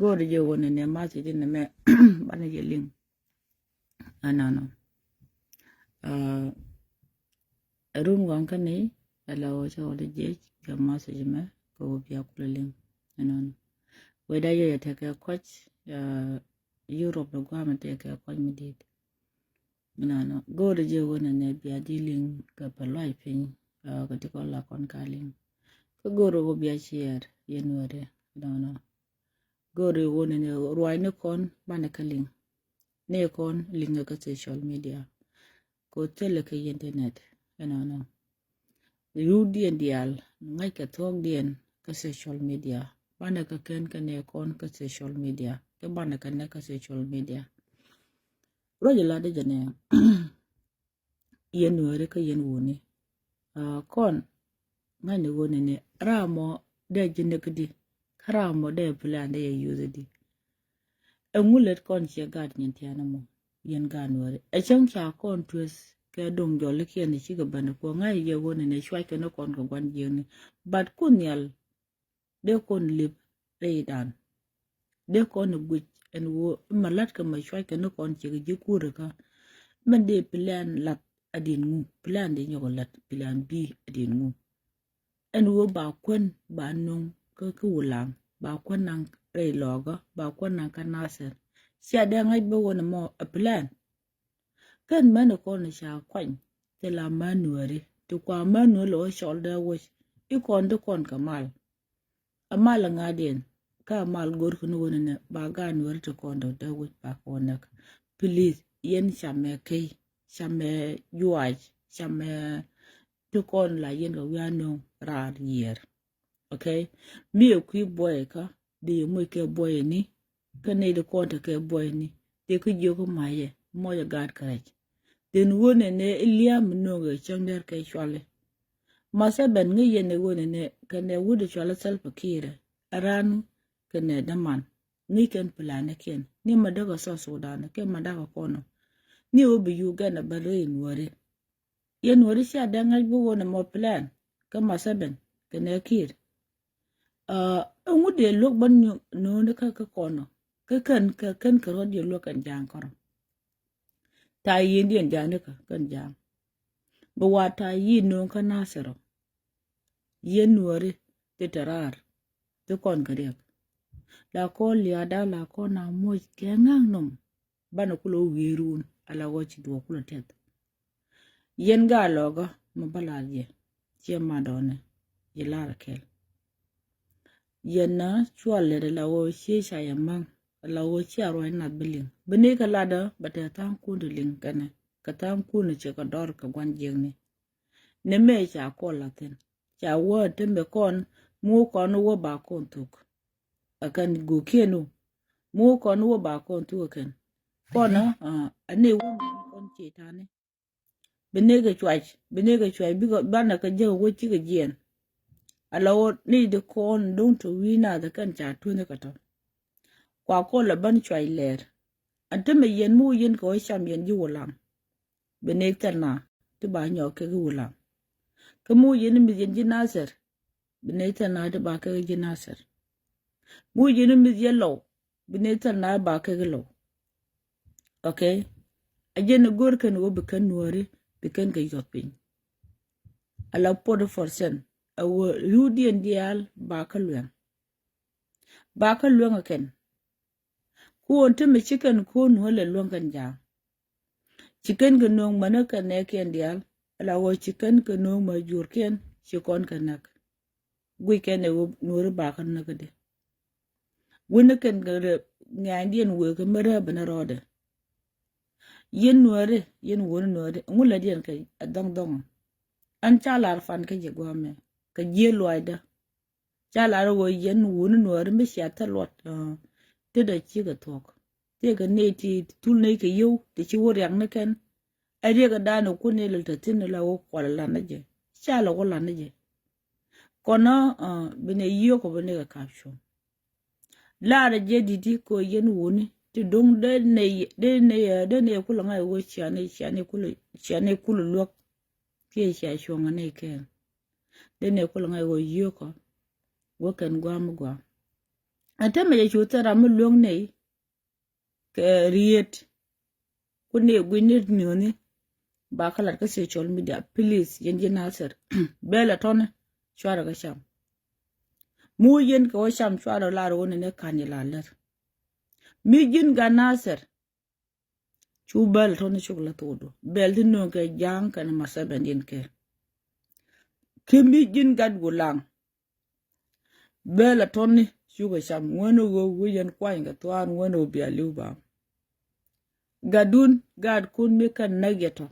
go to you one in the mass in the me manager link. No. A room one can a allow us all the judge, your message me, go be a link. Whether you take a coach, Europe, the government take a coach me did. No. Go to you one and be a dealing couple life in critical lack on calling. Go to be a share, no. Go to one in a rhino con, banakaling. Nekon link a social media. Go tell a internet, no. The Rudy and Dial, like a talk the social media. Banaka can nekon social media. The banaka neka social media. Roger Lade Jane. Yen wereka yen woni. Con. Ngani woni ne ramo de jinekdi. Karamo de plan de use di. A mullet con she got nyantianamo. Yen ganwari. A chunk ya con twist. Ke dong jolly ki and the sugar band ko ngai ye won in a shwike no con ko wan yen. But kunyal de con lip reidan. De con a good and wo malatka my shwike no con chigi kuraka. Men de plan lat adin plan de nyolat plan B adin and wo ba kwen ba nung kulang ba kwen nang rei loga ba kwen nang kanaser. Sia de ngai be won mo a plan. Kan mano kon sha kwan te la manuari to kwa manual o shoulder wash ikon de kon kamal amal ngadien ka mal gor kunu wonne ba ganwar to kon do wash ba konak please yen shame kai shame yuaj shame to kon la yen go yano rar year. Okay, me ku boy ka de mo ke boy ni ka ne de kon ke boy ni de ku jogo maye mo ya gad karaj. Den wone ne Iliam noge chonder ke chwale. Masa ben nge yene wone ne kane wude chwale self kire. Aranu kane daman. Ni ken plane ken. Ni madaga so sudana ke madaga kono. Ni obi yuga na balo inwari. Yenwari siya dangaj bu wone mo plan. Ke masa ben kane kire. Wude luk ban no ka kono. Ke ken karod yu luk an jang kono. Ta yin dien janeka kan jang bo wata yin non ka nasero yen wori te tarar te kon kariak la ko liada la ko na mo kengang nom bana kulo wirun ala wochi do kulo tet yen ga loga mo balaje che madone yelara kel yenna chwale la wo shisha yamang la wo chi aro na billing bene ka lada bata tan kundu ling kana ka tan kunu che ka dor ka gwan jengni ne me cha ko latin cha wo tembe kon mu kon wo ba kon tuk akan go kenu mu kon wo ba kon tuk ken kona ane wo kon che tane bene ga chwai bi go bana ka je wo chi ga jen ala wo ni de kon don to wina da kan cha tune ka to kwa ko la ban chwai ler ante me yen mu yen ko sham yen ji wolam benektar na te ba nyo ke wolam ke mu yen mi yen ji nasar benektar na te ba ke ji nasar mu yen mi yellow benektar na ba ke lo. Okay, ajen gor kan wo be kan nuori be kan ke yopin ala pod forsen awo yudien dial ba ka lwen ken kuon te me chicken kun wole longan jang chicken gnong manaka ne ken dial ala wo chicken gnong ma jur ken chikon kanak weekend e nur ba kan nakade wona ken gare ngandien we ke mara bana rode yen nuore yen won nuore ngula dien kay dong an chalar fan ke je gome ka je loida chalar wo yen won nuore me shata lot te da chi ga tok te ga ne ti tul ne ke yo te chi wor yang ne ken ai ga da no ku ne le te tin la wo ko la na je cha la ko la na je kono bene yo ko bene ga kapsho la da je didi ko yen woni ti dong de ne ku la ngai wo chane ku lo ke sha sho ngane ken de ne ku la ngai wo yo ko wo kan gwa mu gwa ante me chu tara mu long nei ke riet ku ne gwinir ni ba kala ka social media please yen nasir bela ton chwara ga sham mu yen ka sham chwara la ro ne kanila ler mi jin ga nasir chu bel ton chukla todo bel din no ke jang kan masaben din ke kimi jin gad gulang bela ton shuga sham wono go yen kwang ga twan wono bi aluba gadun gad kun me kan nageto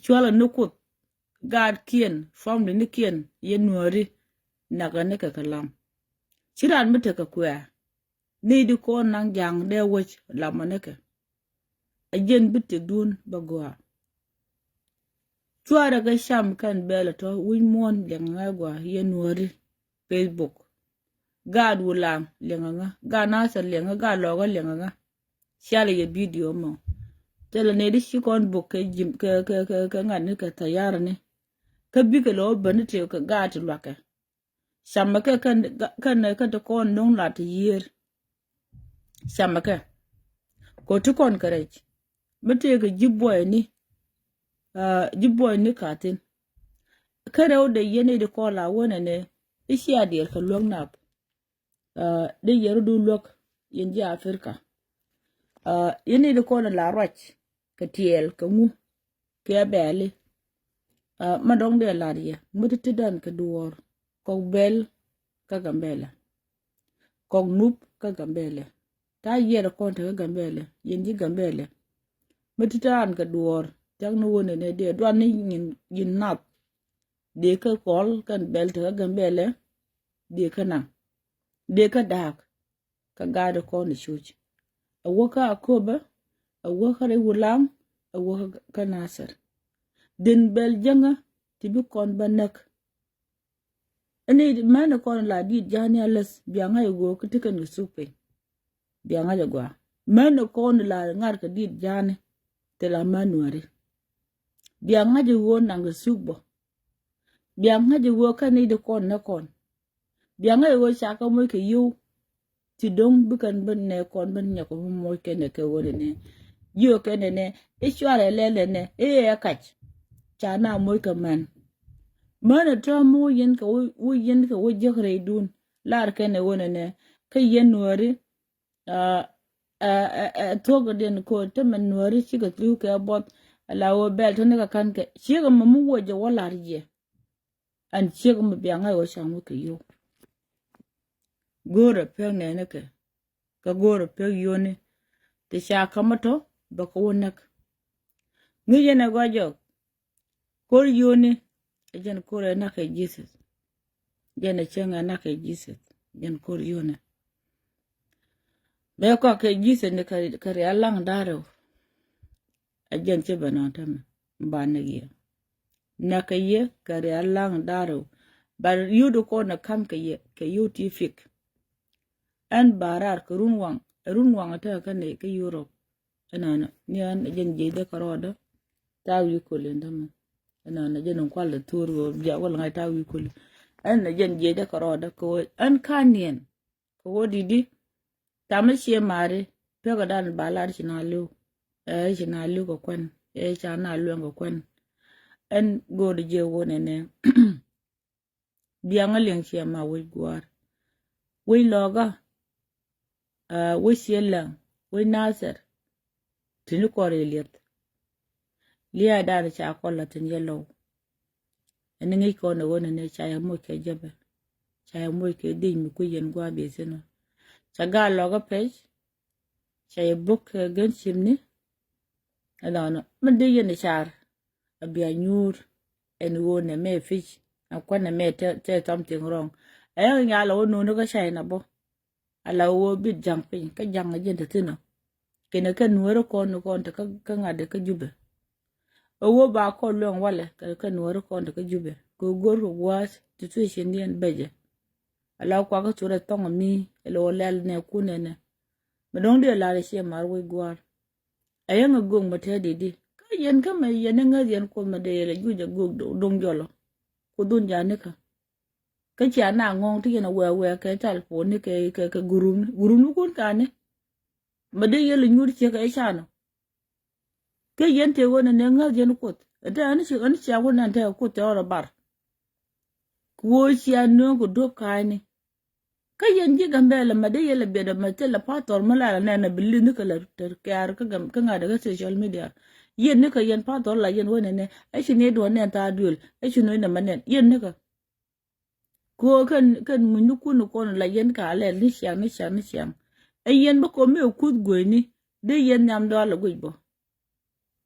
chwala nukut gad kien family ni kien yenuari naga ne ka kalam chiran mete ka kwa ni di ko nang jang de wech lamaneke ajen bitte dun bagwa chwara ga sham kan bela to wimon lenga gwa yenuari facebook gad wulang lenga ga nasa lenga ga logo lenga shala ye video mo tele ne di shikon book ke jim ke ngani ka tayar ne ka bige lo bani te ka gat lwake shamake kan to kon non lat yer shamake ko to kon karech mete ga jibboy ni katin kare o de yene de ko la wona ne ishi adiyar ka lwak nap de yeru du lwak yenji afrika yene de ko la roch ka tiel ka mu ke bele madong de laria muti dan ka duor ko bel ka gambela ko nup ka gambele ta yere ko ta gambele yenji gambele muti dan ka duor tak no wona ne de do ni yin nap de ka kol kan bel ta gambele de ka na de ka dak ka gade ko ni shuji awoka akoba awoka re wulam awoka ka nasar din bel janga tibi kon banak ani mana kon la di jani alas bianga yugo kitikan supe bianga jagwa mana kon la ngar ka di jani tela manuare bianga jugo nang subo bianga jugo kani de kon na kon bianga yugo chaka mo ke yu ti dong bukan ben ne kon ben nyako mo ke ne ke wore ne yo ke ne ishware lele ne yakach chana moy ka man mana to mo yen ka wo jekre dun lar ke ne wona ne ka yen wori to go den ko to man wori chi ga tu ka bot ala wo bel to ne ka kan ke chi ga mu wo je wala rije an chi ga mu bianga wo shamu ke yo gora pe ne ke ka gora pe yo ne te sha kamato ba ko wonak ni yene gojo kor yone ejen kor na ke Jesus jene chenga na ke Jesus jen kor yone be ko ke Jesus ne kare alang daro ejen che banatam mbane ye na ke ye kare alang daro bar yudo ko na kam ke yutifik an barar ko runwang ta kan ne ke Europe anana ni an ejen je de karoda tawi ko lendama na jen kwal turgo ja wal ngai tawi kul an na jen je de karoda ko an kanien ko didi tamashi mare pega dan balar chinalu chinalu ko kwen chana lu ko kwen an go de je wona ne bianga leng chi ma we gwar we loga we shela we nasar tinu koreliet liya dar cha kolla tin yellow en ngi ko no wona ne cha mo ke jabe cha mo ke din mi ku yen gwa be sino cha ga loga page cha book gen chimni ala no man de yen char abia nyur en wona me fish akwana me te something wrong ayo nya la wono no ga cha na bo ala wo bit jumping ka janga jenta tino kene kan woro ko no ko ta ka ngade ka jube owo ba ko lon wale ka nuoro ko ka jube ko gor ko was situation dien beje ala kwa ka tura tong mi elo lel ne kunene madong de la she mar we gwar ayanga gong mate didi ka yen ka me yen nga yen ko me de le juje gog dong jolo ko dun jane ka cái chia na ngong ti na we cái tal po ni cái gurum kun ka ne mà de yele nyur che ka chano ke yen te wona ne ngal jen ko da ani chi wona ta ko te ora bar ko chia no go do ka ni ka yen ji gambele ma de yele be da ma te la pator mala na na billi ni kala ter kar ka gam ka ngada ga social media yen ne ka yen pator la yen wona ne ai shi ne do ne ta dul ai shi no ne manen yen ne ka ko kan mun ku no ko la yen ka le ni xiang ai yen ba ko me ku go ni de yen nyam do la go bo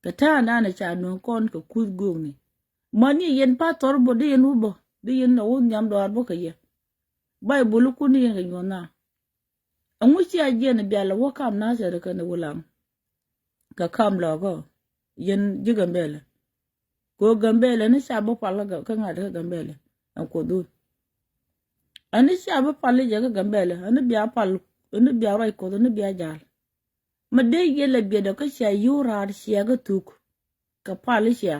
ka ta na na cha no kon ka ku go ni mani yen pator bo de yen bo de yen no nyam do bo ka ye bai bulu ku ni yen ga na an wuce a je na biya la wo kam na sa da ka na wulam ka kam la go yen ji gambele ko gambele ni sa bo pala ga ka ngada gambele an ko do ani sha ba pali jaga gambele ani biya pal ani biya rai ko ani biya jal ma de yele biya da ka sha yurar sha ga tuk ka pali sha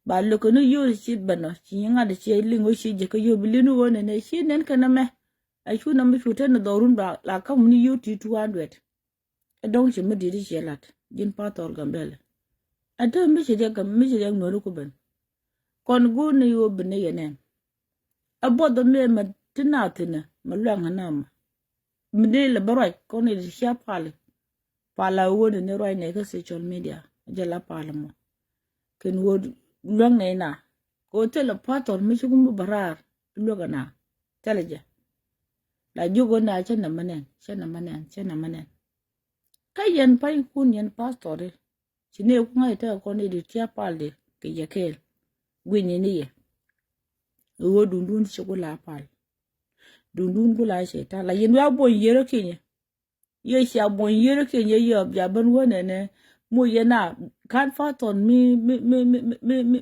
ba lo ko ni yur shi bana shi nga da shi lingo shi je ka yo bilinu wona ne shi nen kana me ai shu na mi shuta na dorun ba la ka mun yu ti 200 e don shi mi di shi lat jin pa tor gambele ata mi shi de ga mi shi de no ko ben kon go ne yo bene yenen abodo me ma tina ma lwanga nama mde le barai ko ne sha pala wona ne roi ne ka social media jala pala mo ken wod lwanga na ko tele pator mi shugum barar lwanga na teleje la jugo na chana manen kayen pai kun yen pastor chine ku ngai ta ko ne di tia palde ke yakel gwini ni ye wo dundun shugula pal dundun gula sheta la yin wa bon yero kenye ye sha bon yero kenye yo ya ban wona ne mo yana kan faton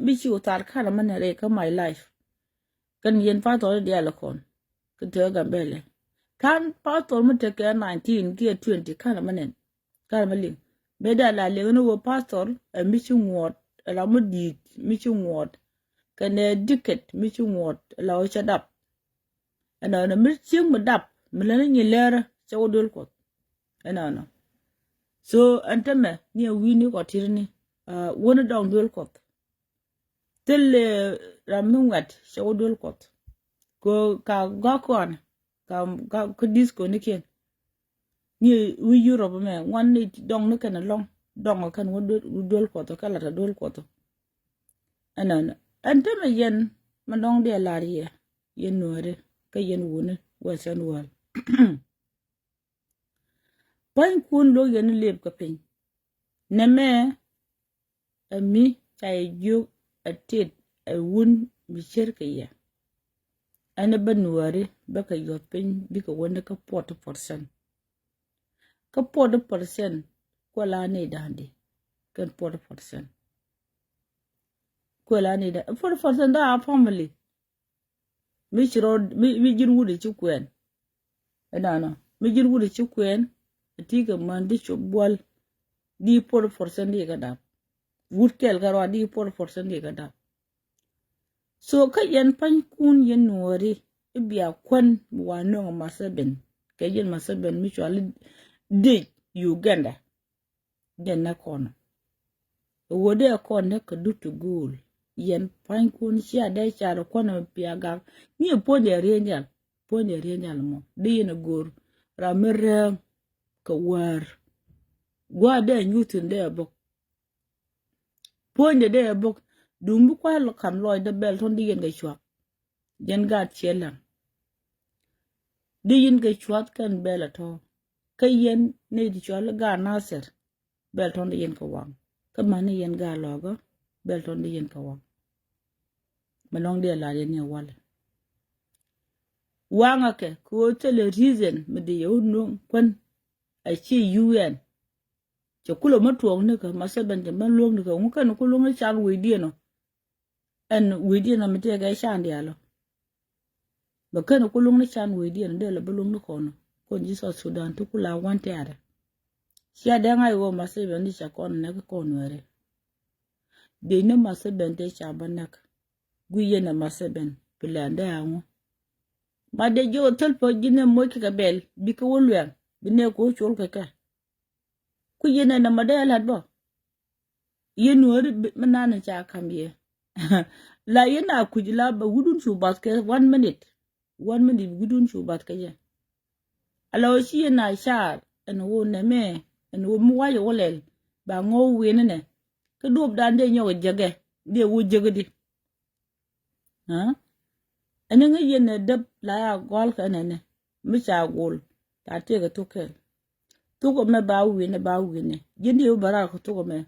mi shi utar kala man re ka my life kan yen faton de ala kon ka te gambele kan faton mu te ka 19 ke 20 kala manen kala malin beda la le no wo pastor mi shi ngot la mo di mi shi ngot kane diket mi ci ngot la o cha dap ana na mi ci mu dap mi la ni lera cha o dol ko ana so antame ni wini ko tirni wona dong dol ko telle ramu ngat cha o dol ko ka ga kon ka ko disco ni ken ni wi Europe me wan ni dong ni kana long dong kan wo dol ko to kala ta dol ko to ana ante me yen manong de larie yen nore ka yen wune wasan wal pan kun lo yen leb ka pin ne me ami tay ju atit a wun bi shirka ya ana banware baka yo pin bika wanda ka 40% ka 40% ko la ne dande kan 40% kwela ni da for da family mi chiro mi jin wudi ci kwen edana mi jin wudi ci kwen tiga man di cho bol di 40% di kada wud kel garwa di 40% di kada so ka yen pan kun yen nori ibiya kwen wa no masaben ka yen masaben mi cho ali di Uganda den na kono wode kon ne ka dutu gul yen pan kun sia dai charo kono piaga ni pone renyal mo di na gor ramere ka war gwa de nyutun de bok pone de bok dumbu kwa lo kam loy de bel ton di yen ga chwa yen ga chela di yen ga chwa kan bela to kayen ne di chwa ga naser bel ton di yen ka wang ka mani yen ga logo bel ton di yen ka wang manong de la yen wala wanga ke ko tele reason me de yo no kwen a chi UN cho kulo matuong ne ka masaban de man long ne ka ngukan ko long chan we die no en we die na mete ga chan dia lo ba kan ko long ne chan we die de la bulong ne ko no ko ji so Sudan to kula wante ara sia de ngai wo masaban ni cha kon ne ko no re de ne masaban de cha banak guye na masaban bilanda anwo ma de jo tel po jine mo ki ka bel bi ko wolwen bi ne ko chol ka ku yene na ma de la bo yen wori manana cha kamye la yena kujila ba gudun su baske 1 minute 1 minute gudun su baske ya ala shi yena shar en wo ne me en wo mu wayo wolel ba ngo wene ne ka dob dan de nyawo jage de wo jage di ha ene nga yene deb la ya gol ka ne mi cha gol ta te ga to ko me ba wene jindi yo bara ko to ko me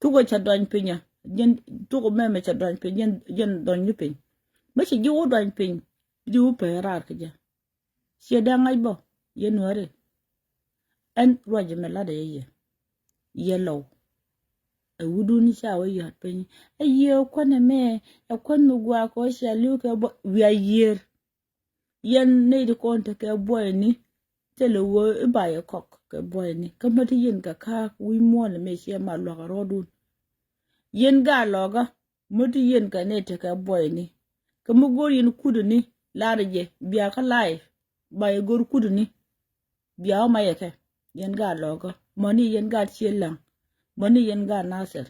to ko cha don pinya jen to ko me cha don pinya jen don ni pin ma chi ju don pin ju pe ra ka ja she da ngai bo yen wore en roje me la de ye yellow a wudu ni sha wa ya pin e ye ko ne me e ko no gwa ko sha lu ka bo we are year yen ne de ko te ka boy ni tele wo e ba ye kok ka boy ni ka ma ti yen ka wi mo ne me she ma lo ka rodun yen ga loga mutu yen ka ne te ka boy ni ka mu gor yen kudu ni larje biya ka life ba ye gor kudu ni biya ma ye ka yen ga loga moni yen ga chielang moni yen ga nasir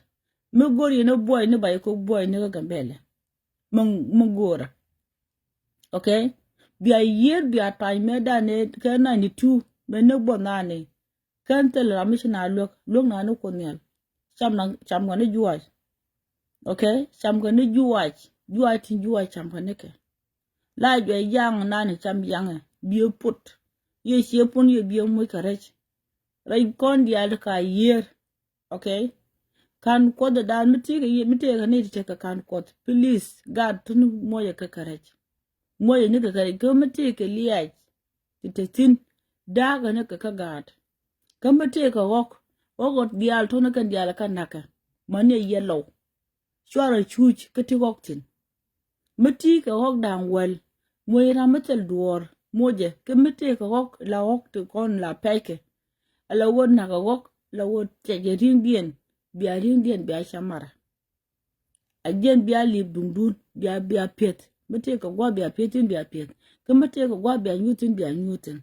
mu gor yen boy ni ba ye ko boy ni ka gambele mu gora okay biya yer biya time da ne ka 92 me ne bonane kan tel ramishna lok na no konyal cham na juwa okay cham ga ni juwa cham ga ne ke la jo yang na ni cham yang bi put ye she pun ye bi mo karech rai kon dia ka yer okay kan ko da miti ga ne te ka kan ko please god tun mo ye ka karech mo ye ni ka karech ko miti ke liya te tin da ga ne ka gad kan miti ka wok ogot dial to na kan dial kan naka mane yellow shwara chuch kati woktin miti ka wok dang wel moira metel duor moje ke miti ka wok la wok to kon la peke ala won na ka wok la wot te ring bien bia shamara agen bia li dundun bia pet miti ka gwa bia petin ke miti ka gwa bia nyutin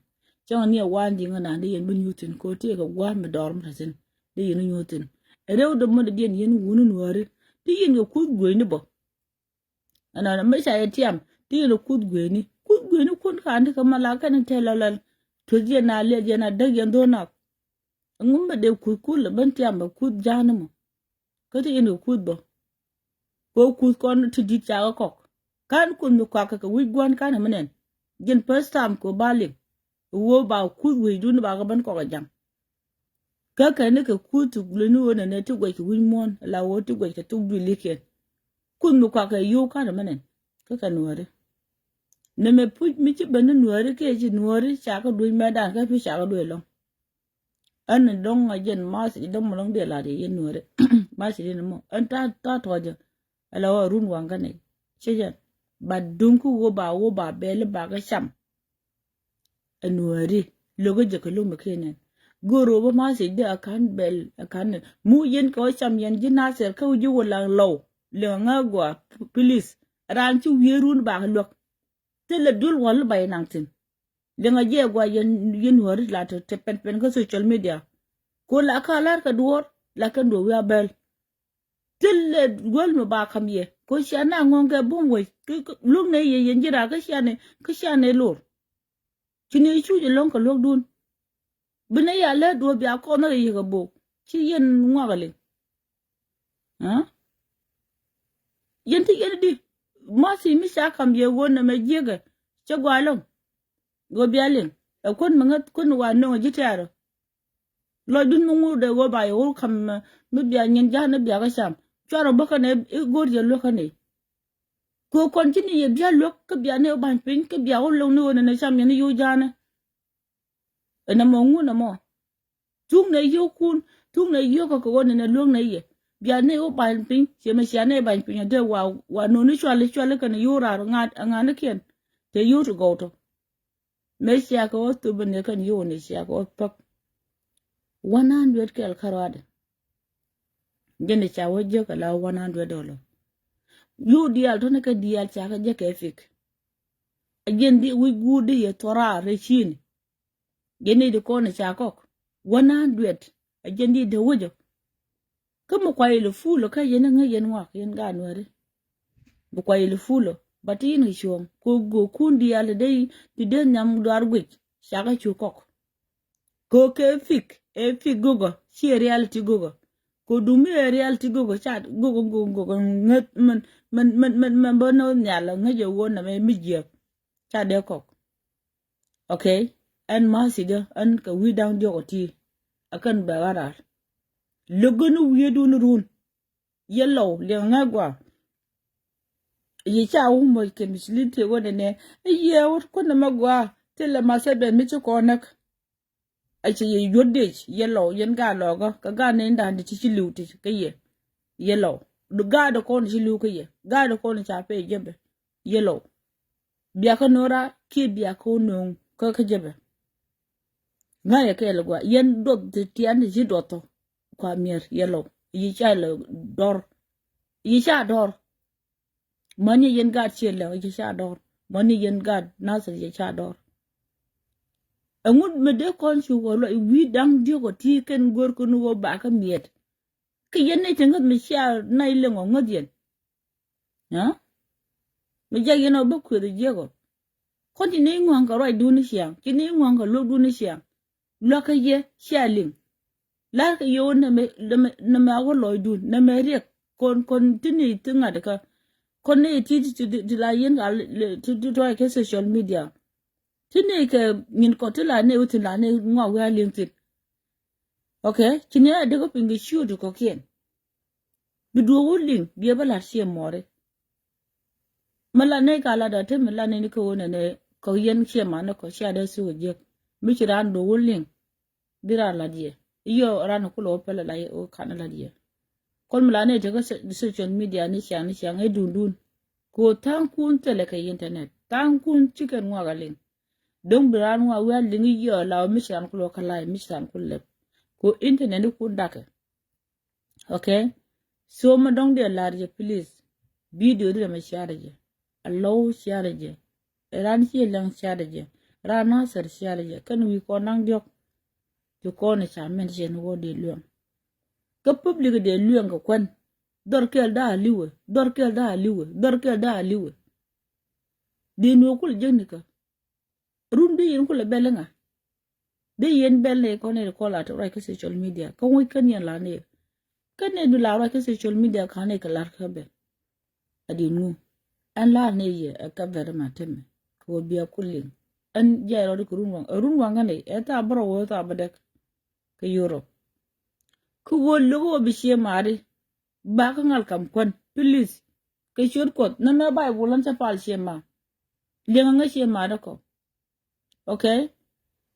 chon ne wan dinga na ne yen nyutin ko te ka gwa me dorm tasin de yen nyutin rew de mo de yen wunun wari ti yen ko gwe ni bo ana me sha etiam ti yen ko gwe ni kun ka andi ka malaka ni telalal to je na le je na de yen do na ngum de ku le ban tiam ba ku janamo ko ti yen ko bo ko kon ti di cha ko kan kun mi kwa ka wi gwan kan menen gen first time ko balik wo ba ku wi dun ba ga ban ko ga jam ka ne ka ku tu glenu wona ne tu gwe ki wi mon la wo tu gwe ka tu bi liken kun mi kwa ka yo kan menen ka nuore ne me pu mi ci ban nuore ke ji nuore cha ka du ma dan ka fi cha ka du lo an dong a jen mas dong mo long de la de yen nuore mas de mo an ta to je ala wa run wanga ne chejan ba dunku wo ba bele ba ga sham anuari logo je ko lumba kenen goro ba ma se de akan bel akan mu yen ko sham yen jina ser ka uju wala law le nga gwa police ran ci wierun ba lok te le dul wal bay nangtin le nga je gwa yen wari la te pen ko social media ko la ka lar ka duor la ka do wa bel tille gol mo ba kam ye ko shana ngonge bumwe lug ne ye yen jira ka shane lor chini chu je long ka log dun bine ya le do bia ko na ye ga bo chi yen ngwagale ha yen ti yen di ma si mi sha kam ye wona me jega che gwalong go bia len e kon mangat kon wa no jitaro lo dun mu de go ba yo kam mi bia nyen ja na bia ga sham charo baka ne gor je lo ka ne ko kon chini ye bia lo ka bia ne ban pin ka bia o lo no ne sham ne yo jana ena mo ngu na mo tung ne yo kun tung ne yo ko ko ne luong ne ye bia ne o ban pin che me sia ne ban pin de wa no ni chwale ka ne yo ra nga ne ken te yo to go to me sia ko to bene kan yo ne sia ko pak 100 kel karade jene cha wo je ka la $100 yu dial to ne ka dial cha ka je ke fik again di we good ye tora rechin gene de kone chakok 100 again di de wojo kama kwa ile fulo ka yena nga yen wak yen ganwere bu kwa ile fulo batin shom ko go kundi yale dei ti den nyam dar gwich shaka chukok ko ke fik gogo shi reality gogo ko dumi reality gogo chat gogo nget man bono nyala ngaje wona me mijie cha de kok okay and masiga an ka wi down jogoti akan bagara lugunu wiedun run yellow le ngagwa yi cha mo ke mislite wona ne ye wot ko na magwa tele masebe michu konak ache ye yodech yellow yen ga logo ka ga ne nda ti chi luti ke ye yellow du ga do ko ni lu ke ye ga do ko ni cha pe jebe yellow bia ka nora ki bia ko no ko ka jebe nga ye ke lugwa yen do de tian ji do to kwa mier yellow yi cha lo dor yi cha dor mani yen ga che le yi cha dor mani yen ga nasir yi cha dor angud me de kon chu go lo wi dang dio go ti ken gor ko no ba ka miet ke yen ne tenga me sha na ile ngo ngodien ha me ja yen obo ku de jego kon ti ne ngwan ka roi du ni xiang ti ne ngwan ka lo du ni xiang lo ka ye sha ling la ka yo na me awo lo du na me re kon ti ni tinga de ka kon ne ti la yen ga ti to ke social media tine ke ngin ko tila ne utila ne ngwa wa lintin okay tine de ko pingi shudu ko kien bidu wulin biye bala sie more mala ne kala da te mala ne ko wona ne ko yen sie ma no ko sia de su je mi chiran do wulin dira la die iyo ran ko lo pele la o kana la die kon mala ne de ko social media ni sia e dundun ko tan kun tele ke internet tan kun chicken ngwa galin dong biran wa wa lingi yo la mishan ko kala mishan ko le ko internet ko dake okay so ma dong de large please video de ma share allow share ran ci lang share rana sar share kan wi ko nang diok to ko ne cha men je no de luang ko public de luang ko kwan dorkel da liwe de no ko jenika run de yen ko le belenga de yen belle ko ne ko la to right social media ko wi kan yen la ne kan ne du la right social media ka ne ka lar ka be adi nu an la ne ye ka ver ma tem ko biya kullin an ja ro ko run wanga ne eta bro wo ta badek ke Europe ko wo lo bi she mari ba ka ngal kam kon please ke shur ko na me bai bulan ta pal she ma le nga she ma da ko okay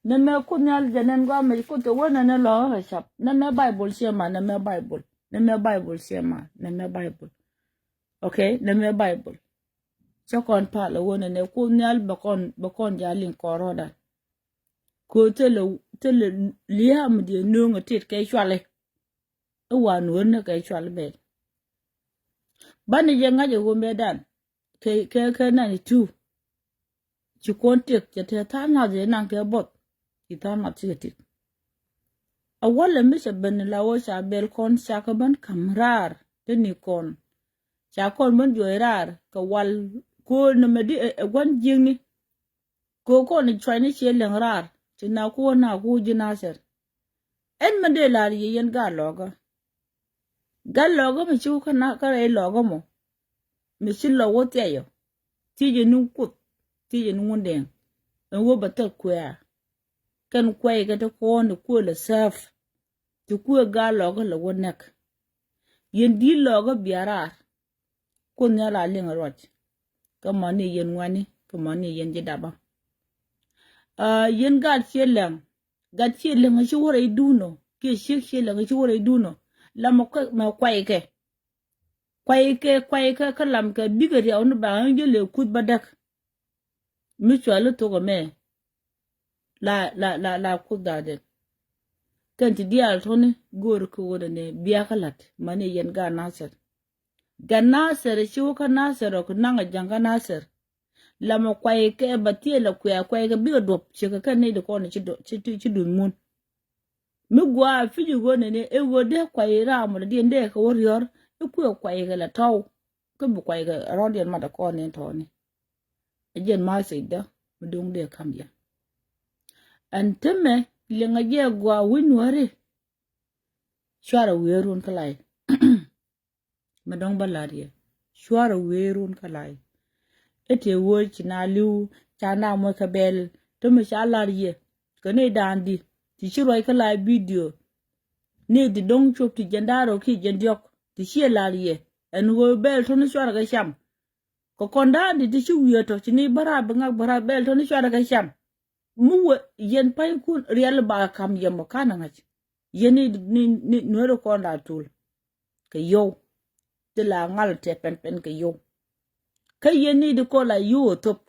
na me kunyal janen gwa me ko to wona na lo ha shap na me bible shema na me bible shema na me bible okay na me bible chokon pa lo wona ne kunyal bakon jalin koroda ko tele liam de nunga tit ke chwale e wan wona ke chwale be bani je ngaje go medan ke na ni tu ci kontek ya ta na je nan ke bot ita ma tigetik awala misha ben lawo sha bel kon shakaban kamrar teni kon shakon mon joirar ka wal ko na medi wan jingni ko ni chwani che lengrar tina ko na ko jinaser en mede lar yen ga logo mi chu kana ka re logo mo mi sin logo teyo tije nu kut tije nu ndeng en wo batal kwa kan kwai ga ta ko ne ko la saf to ko ga logo la wonak yen di logo biara ko ne la ling rot ka mani yen wani ka mani yen jidaba yen ga chelang shi wore duno ke shi lang shi wore duno la ma kwai ke kalam ka bigari onu ba ngele kut badak mi chwalo to go me la kudade kan ti dial tone gor ko wodane biya kalat mane yen ga nasir shi ka nasir ko nanga janga nasir la ma kwai ke batie la kwai ke bi dop che ka ne de ko ne chi dun mun mi gwa fiji go ne e go de kwai ra mo de nde ka worior e ku kwai ga la taw ko bu kwai ga rodian ma da ko ne to ne ajen ma sai da mu dung de kam ya anteme le nga je gwa winware shwara werun kalai madong balariye shwara werun kalai ete wo china liu chana mo kabel to me shalariye kane dandi ti shiroi kalai video ne di dong chop ti jandaro ki jandiok ti shelariye en wo bel to ne shwara ga sham ko kondandi ti shuwiyo to chini bara banga bara bel to ne shwara ga sham muwe yen pai kun real ba kam yemo kana ngach yeni ni nuero konda tul ke yo de la ngal te pen ke yo ke yeni de ko la yo top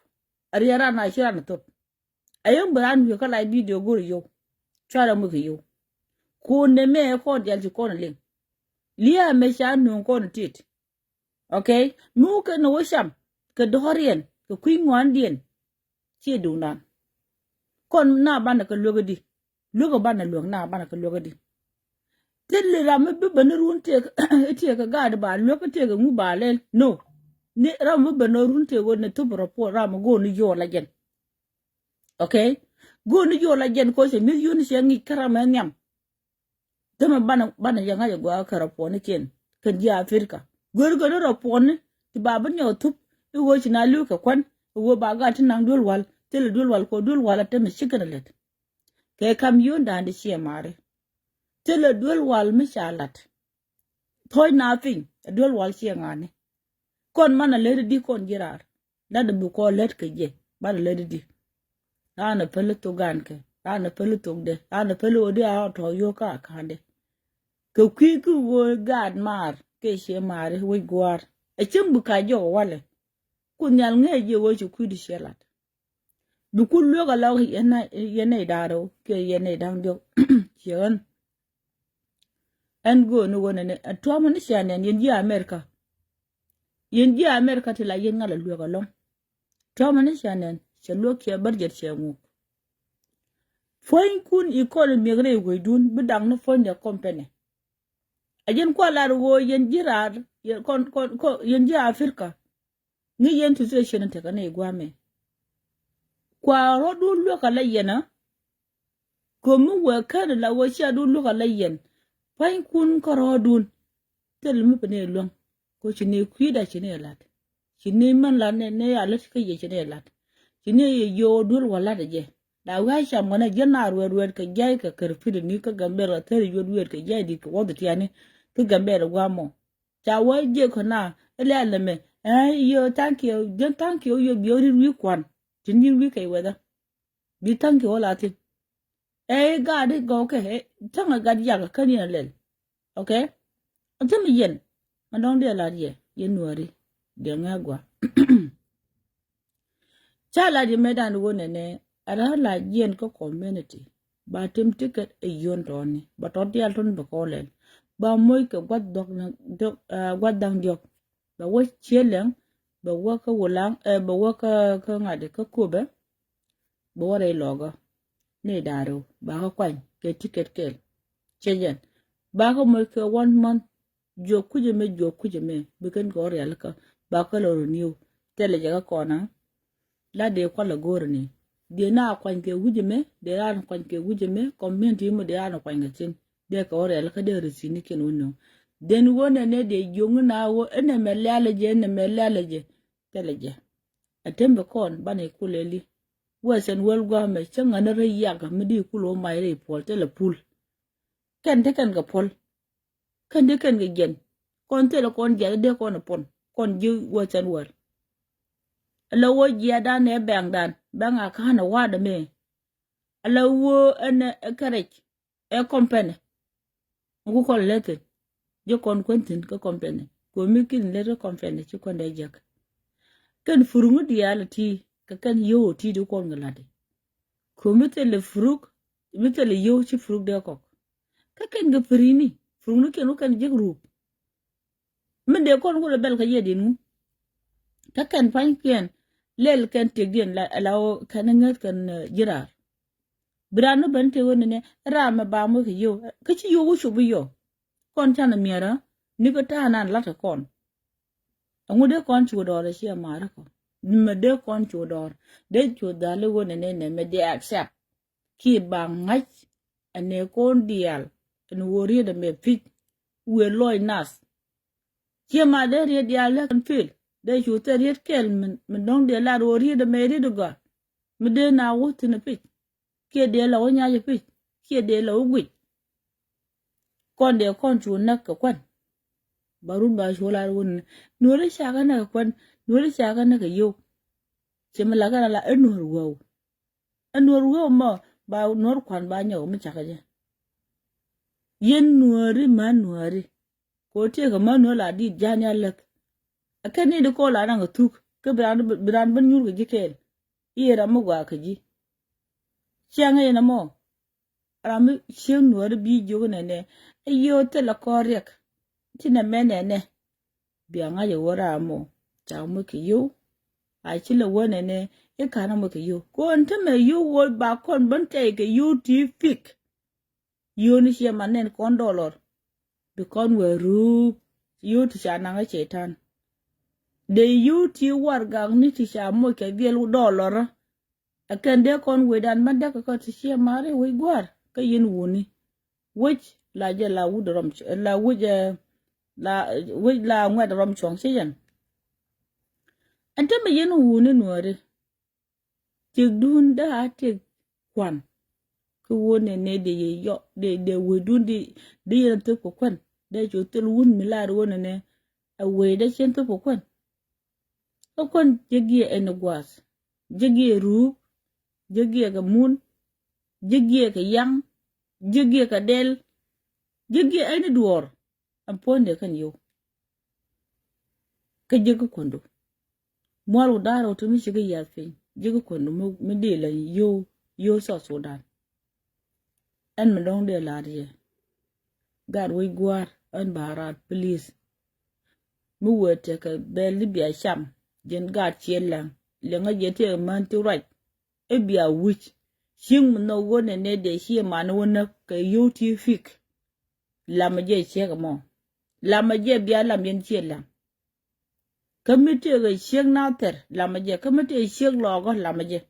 ariara na shira na top ayam bran yo kala video go yo chara mu ke yo ko ne me ko dial ji ko na ling liya me sha nu ko na tit okay mu ke no sham ke dorien ke kwingwan dien chi du na kon na bana ka logodi logo bana log na bana ka logodi telle ram be bana runte ete ka gad ba lokote ga mu ba le no ne ram be bana runte go ne to propos ram go ni yo la gen okay go ni yo la gen ko se mi yuni se ngi karama nyam dama bana yanga ya go karapo ne ken kan ji afrika gor go ro pon ti baba nyo tup i wo china lu ka kwan wo ba ga tin nang dul wal tele dul wal ko dul wal te mi shikanalet ke kam yunda ndi she mare tele dul wal mi shalat toy nothing dul wal she ngane kon mana le di kon girar da de bu ko let ke je ba le di ana pele to gan ke ana pele to de ana pele odi a to yo ka kande ke kwi ku wo gad mar ke she mare we gwar e chimbu ka jo wale kunyal ngeje wo chu ku di shelat du kullu ga law yana daro ke yana dang jo chen en go no wona ne to man shanen yen ji america ti la yen ngala lu ga long to man shanen che lo ke barjet che mu foin kun ikol migre go dun bidang no fon de company ajen ko la wo yen jirar yen ji africa ni yen tu se shenen te kana igwame kwa rodu lu ka la yena ko mu we kan la wo sha du lu ka la yen fain kun ko rodun tel mu pene long ko chine kwida chine lat chine man la ne ya lat ka ye chine lat chine ye yo dur wala de je da wa sha mona jenar wer ka jay ka karfi ni ka gambe ra tere yo wer ka jay di ko wodi tiane ka gambe ra gwamo cha wa je ko na ele aleme yo thank you yo biori wi kwan chine wi kai weda bi thank you la tin God go okay tanga God ya ka ni lel okay antem yen mandong de la ye yenuari de ngagwa chala di medan wone ne ara la yen ko community ba tim ticket e yon toni ba tot ya ton ba kolen ba moy ko gwad dang jok ba wo cheleng ba wo ka wulang ba wo ka ngade ka kobe ba wore logo ne daro ba ko kwan ke ticket kel chejen ba ko moy ko 1 month jo kuje me biken ko real ka ba ko lo renew tele jaga kona la de ko la gorni de na kwan ke wuje me de ran kwan ke wuje me community mo de ran kwan ngatin de ko real ka de resini ken wonno den wona ne de jongu na wo ene melale je tele je atembe kon bane kuleli wesen wel gwa me changa na re yaga midi kulo mai re pol tele pul ken te ken ga pol ken de ken ga gen kon tele kon je de kon pon kon ji wesen wel ala wo ji da ne bang aka na wada me ala wo ene karek e company ngu ko lete je kon kwentin ko company ko mikin lete company ci kon de jak ken furungu diality ka kan yo ti do kon ngalade ko mitele furuk mitele yo ci furuk de ko ka ken ga prini furungu ken kan je group min de kon ko bel ka yedinu ka ken pan ken lel kan tegdien la kan ngat kan jirar brano bante wonne ra ma ba mo yo kichi yo wo shubu yo kon tan miara ni ko ta nan la ta kon ngude kon chu do re shi mara ko me de kon chu do de chu da le wonne ne me de accept ki ba ngach ane kon dial en wori de me fit we loy nas ki ma de re dial le kan fil de chu te re kel men dong de la wori de me ri de ga me de na wo tin fit ki de la wonya je fit ki de la ugui kon de kon chu na ka kwan barun ba shola won nore shaga na kwan nore shaga na ka yo che mala ga la enor wo ma ba nor kwan ba nyaw mi chaka je yen nuori ma nuori ko te ga ma no la di jani alak akani de ko la na tuk ke bran ban nyur ga jikel ira mo gwa ka ji changa ina mo rami chen nuori bi jogo ne ayo te la korek tina menene bianga ye wora mo cha mo ki yo a chile wone ne e kana mo ki yo ko ante me yo wo ba kon ban te ke yo ti fik yo ni she manen kon dollar bi kon we ru yo ti cha na chetan de yo ti war gang ni ti cha mo ke biel dollar akende kon we dan man da ko ti she mare we gwar ka yin woni which la je la wudrom la wuje la ngwa rom chong siyan ante me yen wuni nuore tig dun da tig kwan ku wone ne de yo de wudun de yen to ko kwan de jo tel wun mi la wone ne a we de chen to ko kwan ko kon jegi en gwas jegi ru jegi ga mun jegi ga yang jegi ga del jegi en duor amponde kan yo ka jegi kondo mwalu daro to mi shiga yafe jegi kondo mi de la yo so Sudan en mi dong de la de God we gwar en barat please mu wete ka be libya sham jen God chelang le nga jete man to right e bia wich shing no wone ne de shi man wona ka yo ti fik la ma je che ga mo la ma je bia la men che la kamite ga shek na ter la ma je kamite shek lo go la ma je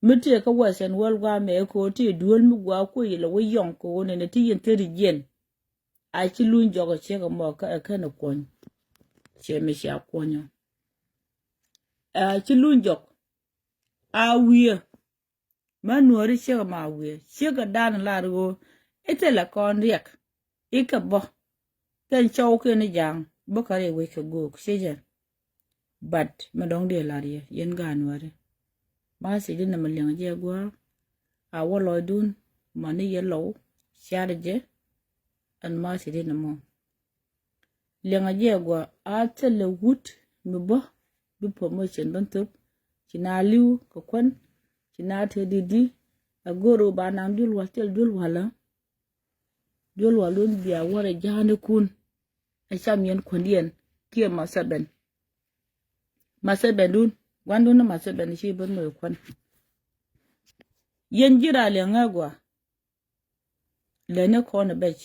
mite ka wasen wal gwa me ko ti duol mu gwa ko yele wo yon ko ne ti yen teri jen a ti lun jogo che ga mo ka na kon che me sha konyo a ti lun jog a wiye manuori che ma wiye che ga dan la ro ete la kon riek ika bo ken chow ke ni jang bo kare we ke go sejen but madong de la rie yen ganware ma se din na maleng je gwa a wolo dun mani ye lo sharje an ma se din mo lenga je gwa a tele wut mi bo bi promotion don top kina liu ko kon kina te didi agoro ba nan dul watel dul wala dul walun biya wara jahane kun a sham yen kondien kie masaben dun wandu na masaben shi ban mo kon yen jira le ngagwa le ne ko na bech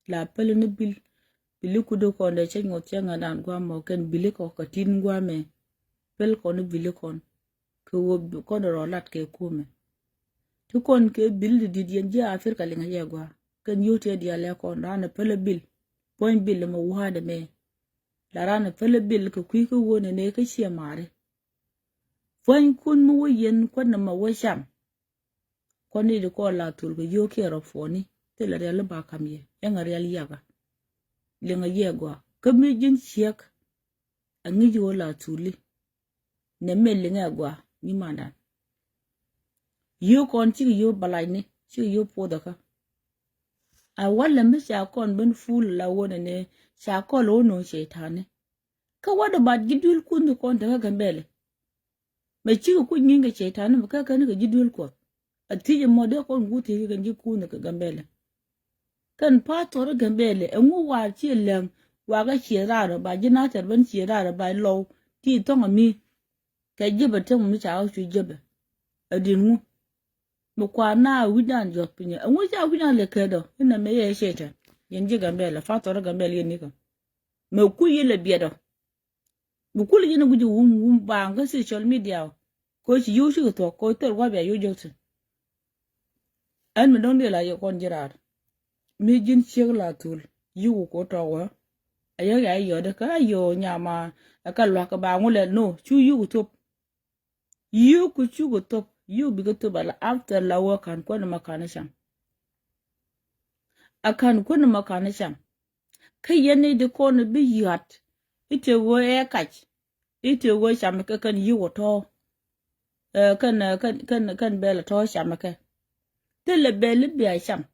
la pele ne bil ku do ko de chen ngot chen ngadan gwa mo ken bil ko ka tin gwa me pel ko ne bil kon ko wo ko do lat ke kume tu kon ke bil di yen ja afrika le ngaya gwa ken yote dia le ko na pele bil point bil mo wada me la rana pele bil ko ku ko wona ne ka she mare point kun mo yen ko na ma wo sham ko ni de ko la tul go yo ke ro foni te la le ba kam ye en real yaga le ngaya gwa ka mi jin shek angi jo la tuli ne me le ngagwa ni manda yo kon chi yo balai ne chi yo poda ka a wala me sha kon ben ful la wona ne sha ko lo no shetane ka wada ba gidul kun ko daga gambele me chi ku nyinga shetane ba ka ne ga gidul ko atije mode ko nguti ga ngi kun ga gambele kan pator gambele en wa chi len wa ga chi raro ba jina ter ban chi raro ba lo ti to mi ka jebe te mu cha chu jebe adin mu mu kwa na widan jo pinya anwu ja widan le kedo ina me ye sheta yenje gambele fatora gambele yenika me ku yele biedo bu kul yene guji wum ba nga social media ko ci yu shi to ko tor wa be yu jokse an me don de la yo kon jirar me jin cheg la tul yu ko to wa ayo ya yo de ka yo nyama aka lwa ka ba ngule no chu yu to yu ku chu go to yu bi go to bala after la wa kan ko na makana sham akan ko na makana sham kai yene de ko na bi yat ite wo e kach ite wo sham ka kan yu to kan bela to sham ka tele bele bi sham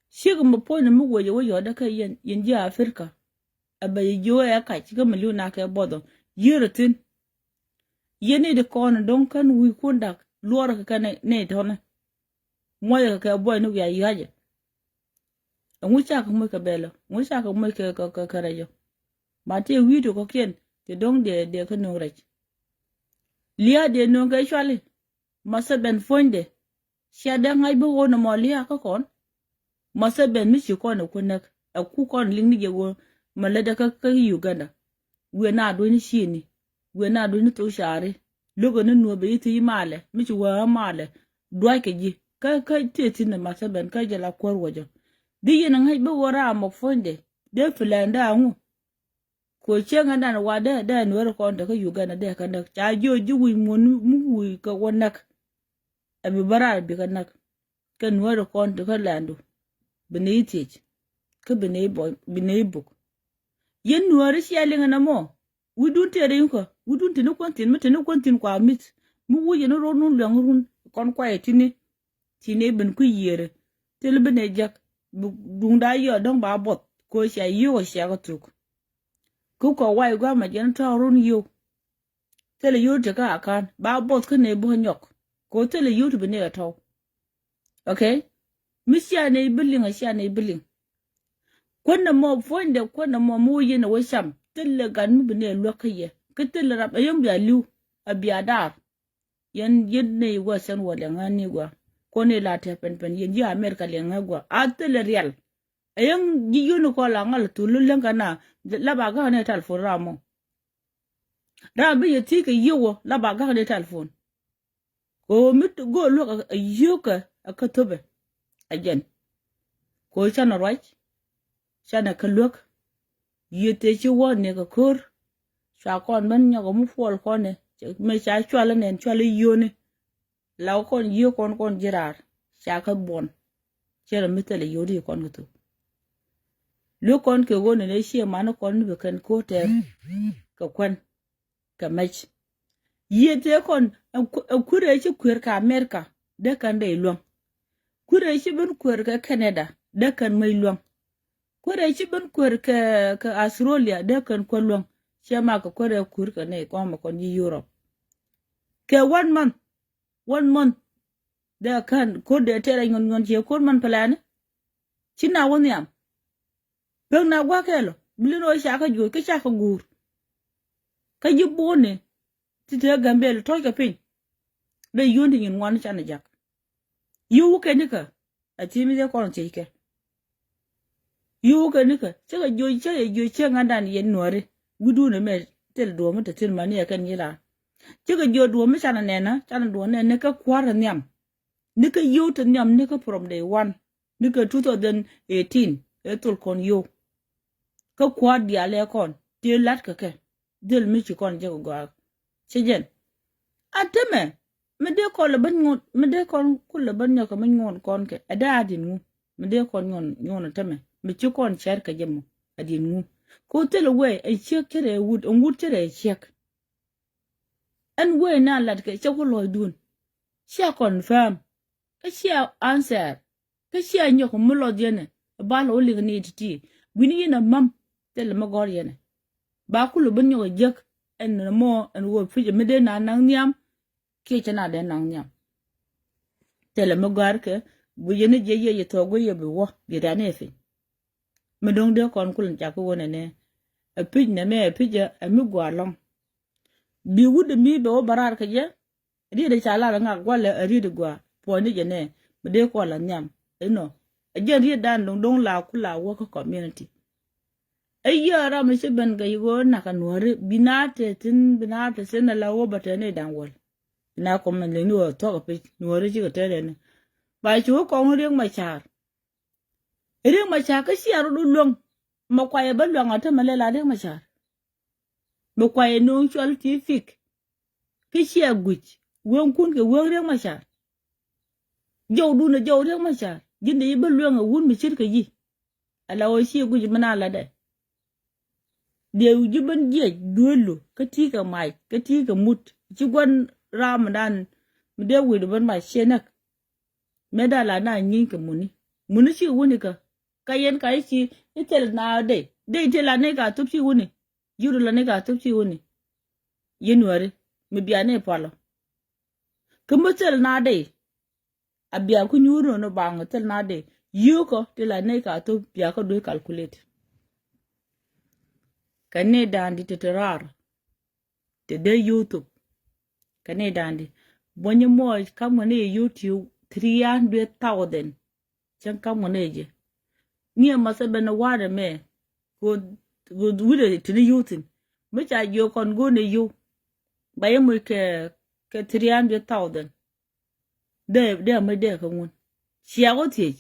shiga mu pona mu woje wo yoda ka yen ji Afrika abayi jo ya kach ga miluna ka bodo yiratin yene de kon don kan wi kunda lora ka ne tona moya ka boy no ya yaje ngucha ka mo ka bela ngucha ka mo ka karajo mate wido ko ken te dong de ka no rech liya de no ga chwale masa ben fonde shada ngai bo wono mo liya ka kon masa ben mi ko na kunak a ku kon ling ni jego malada ka Uganda we na do ni shini we na do ni to share logo na no be ti male mi ci wa male do ke ji ka teti na masa ben ka jala kwar wajo di yin ngai bo wora mo fonde de filanda ngu ko chenga dan wa da no ko da ka Uganda de ka da cha joji wi mon mu wi ka wonak abi bara bi ka nak ka no ko da ka lando bene tich ka bene boy bene book yen no ri shalinga na mo wudun tere yinko wudun tinu kontin mutinu kontin kwa mit mu wuye no ronun langrun kon kwa etini tine ben ku yere tel bene jak dunda yo don ba bot ko sha yo sha ka tuk ko wai gwa ma jen ta run yo tele yo te ka akan ba bot ka ne bo nyok ko tele yo te bene ta okay misya ne billing kwanna mo fonde kwanna mo muye na washam tille gan mu bine lokaye kitille rab ayom ya liu abiadar yan yedne wasan wala ngani gwa kone la te pen yen ya America le ngagwa atille real ayam yiyunu ko la ngal tulul ngana la ba ga ne telefon ramo da bi yeti ke yiwo la ba ga ne telefon ko mit go lo yuka akatobe again ko chana right chana kaluk yete chi wone ka kur cha kon man nya ko mu fol kone me cha chwala nen chwala yone law kon yo kon jirar cha ka bon chera mitale yodi kon to lu kon ke wone ne shi man kon be kan ko te ka kwan ka mach yete kon kure chi kwer ka America de kan de long kure shi bin kwer ka Canada de kan mai long kure shi bin kwer ka Australia de kan kwalong shema ka kure kur ka ne ko ma kon Europe ke 1 month de kan ko de tere ngon je ko man plan china woni am ben na gwa kelo bilino sha ka jo ka sha ka gur ka yibone ti te gambel to ka pin de yundi nyin wan chana jak yu ke nika a ti mi de ko nti ke yu ke nika che ga jo che ngandan yen nore gudu ne me tel do mo te til mani kan yila che ga jo do mi chana ne na chana do ne ka kwara nyam nika yu te nyam nika from day 1 nika 2018 etul kon yu ka kwa dia le kon ti lat ka ke del mi chi kon je go che jen ateme me de ko le ban ngot me de kon ku le ban nyaka man ngon kon ke ada adin ngu me de kon ngon teme me chi kon cher ka jemu adin ngu ko tele we e chek tere wud tere chek an we na lat ke che ko loy dun sia confirm ka sia answer ka sia nyoko mu lo dene ba lo li ni ti wini na mam tele ma gor yene ba ku le ban nyoko jek en mo en wo fi me de na nang niam ke chana de nang nyam tele mo gar ke bu yene je ye to go ye bu wo bi da ne fi me dong de kon kulun ja ko wona ne a pij ne me pija a mi gwa long bi wud mi be o barar ka je ri de chala nga gwale ri de gwa poni je ne de ko la nyam no ajen ri dan dong la kula wo ko community ayara mi se ben ga yugo na ka nuore binate tin binate sen la wo batene dan wol na ko men le no to ko pe nuore ji ko tele ne ba chu ko rieng ma char rieng ma char ka siaru du long ma kwaye ba long ata male la rieng ma char ma kwaye no chol ti fik ki sia guch won kun ke won rieng ma char jow du na jow rieng ma char jinde yi ba long wun mi chir ka yi ala o si guj mana la de de ujiban je duelo ka ti ka mai ka ti ka mut ci gon ramadan mu de wi ban ma shenak medala na yin ka muni ci wuni ka yen ka ci itel na de tel ne ka tup ci wuni yuru la ne ka tup ci wuni yin wari mi biya ne palo kuma tel na de abia ku nyuro no bang tel na de yuko tel ne ka tup biya ko do calculate kane dandi teterar te de YouTube kane dandi bonye mo kamone YouTube 300,000 chan kamone je ni ma se bena wada me go wude te de YouTube me cha yo kon go ne yo baye mo ke 300,000 de me de ko ngun sia go tie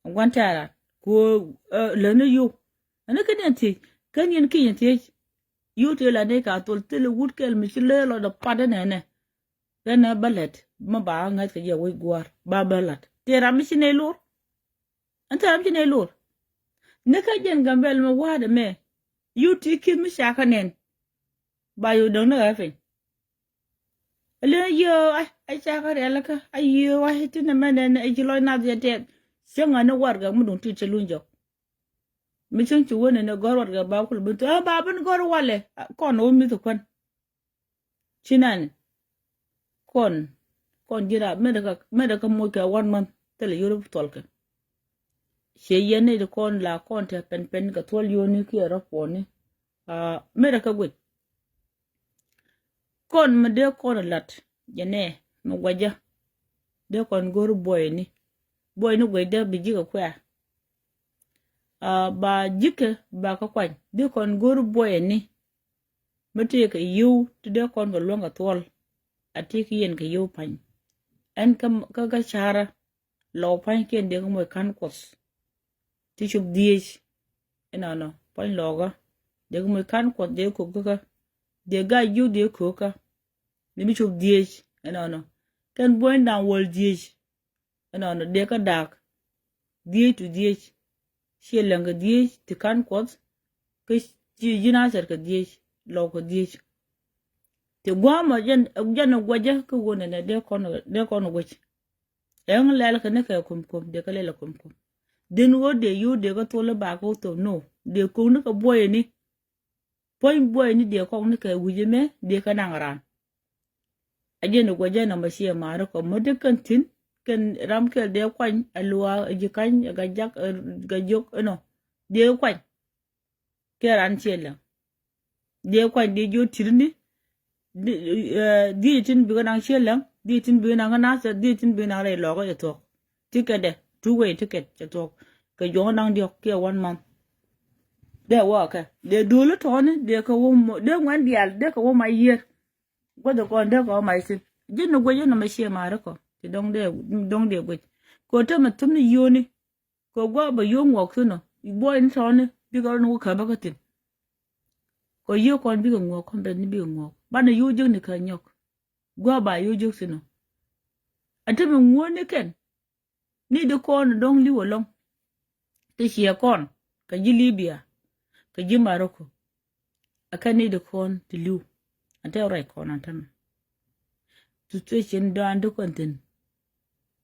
ngwantara ko le ne yo ana kene tie kan yen ki yen tie yote la ne ka tol tele wut kel mi chile lo da pada ne na balet ma ba ngat ka ye we gwar ba balat te ram chi ne lur anta ram chi ne lur ne ka jen gambel ma wada me yuti kin mi shaka nen ba yo don na fa le yo ai shaka re la ka ai yo wa hitin na men ai jilo na de te senga na warga mu don ti chelunjo mi chen chu wona na gorwat ga ba kul buntu ba ban gor wale kon o mi to kon chinan kon jira medaka mo ka 1 month tele yoro tolka she yene de kon la kon te pen ka tol yoni ki ra poni medaka gwe kon me de kon lat jene no gwaja de kon gor boy ni gwe de biji ka kwa ba jike ba ka kwany de kon gor boy ni mete ka yu to de kon ga longa tol atiki yen ka yu pan en ka chara lo pan ken de mo kan kos ti chuk dies no pan loga de mo kan kos de ko ka de ga yu de ko ka de mi chuk dies no kan boy dan wol dies no de ka dak die to dies she langa dies ti kan kos ke ji jina ser ka dies lo ko dies te gwama jan gwaja ko wona ne de kono goch en lel ka ne ka kum de ka lela kum den wo de yu de ka tole ba ko to no de ko ne ka boy ni de ko ne ka wuje me de ka nangaran ajen gwaja na mashi maro ko mode kan tin kan ram ke de kwan alwa jikan ga jak ga jok no de kwan ke ran chela de kwan de jo tirni di tin bi nang shelang di tin bi nang na sa di tin bi nang re lo ga to ticket de two way ticket to ka jo nang dio ke 1 month de wa ka de dole to ne de ka wo de ngwan dial de ka wo ma yer go de ko de ko mai sin jin no go je no ma she ma ra ko ti dong de go ko to ma tum ni yoni ko go ba yo ngok su no bo in to ne bi ga no ka ba ka tin ko yo kon bi ngo kon be ni bi ngo bana yu jing ni ka nyok gwa ba yu jing sino ateme ngone ken ni de kon dong li wolong te hie kon ka ji Libya ka ji Morocco aka ni de kon ti liu ante ora kon antam situation do ando konten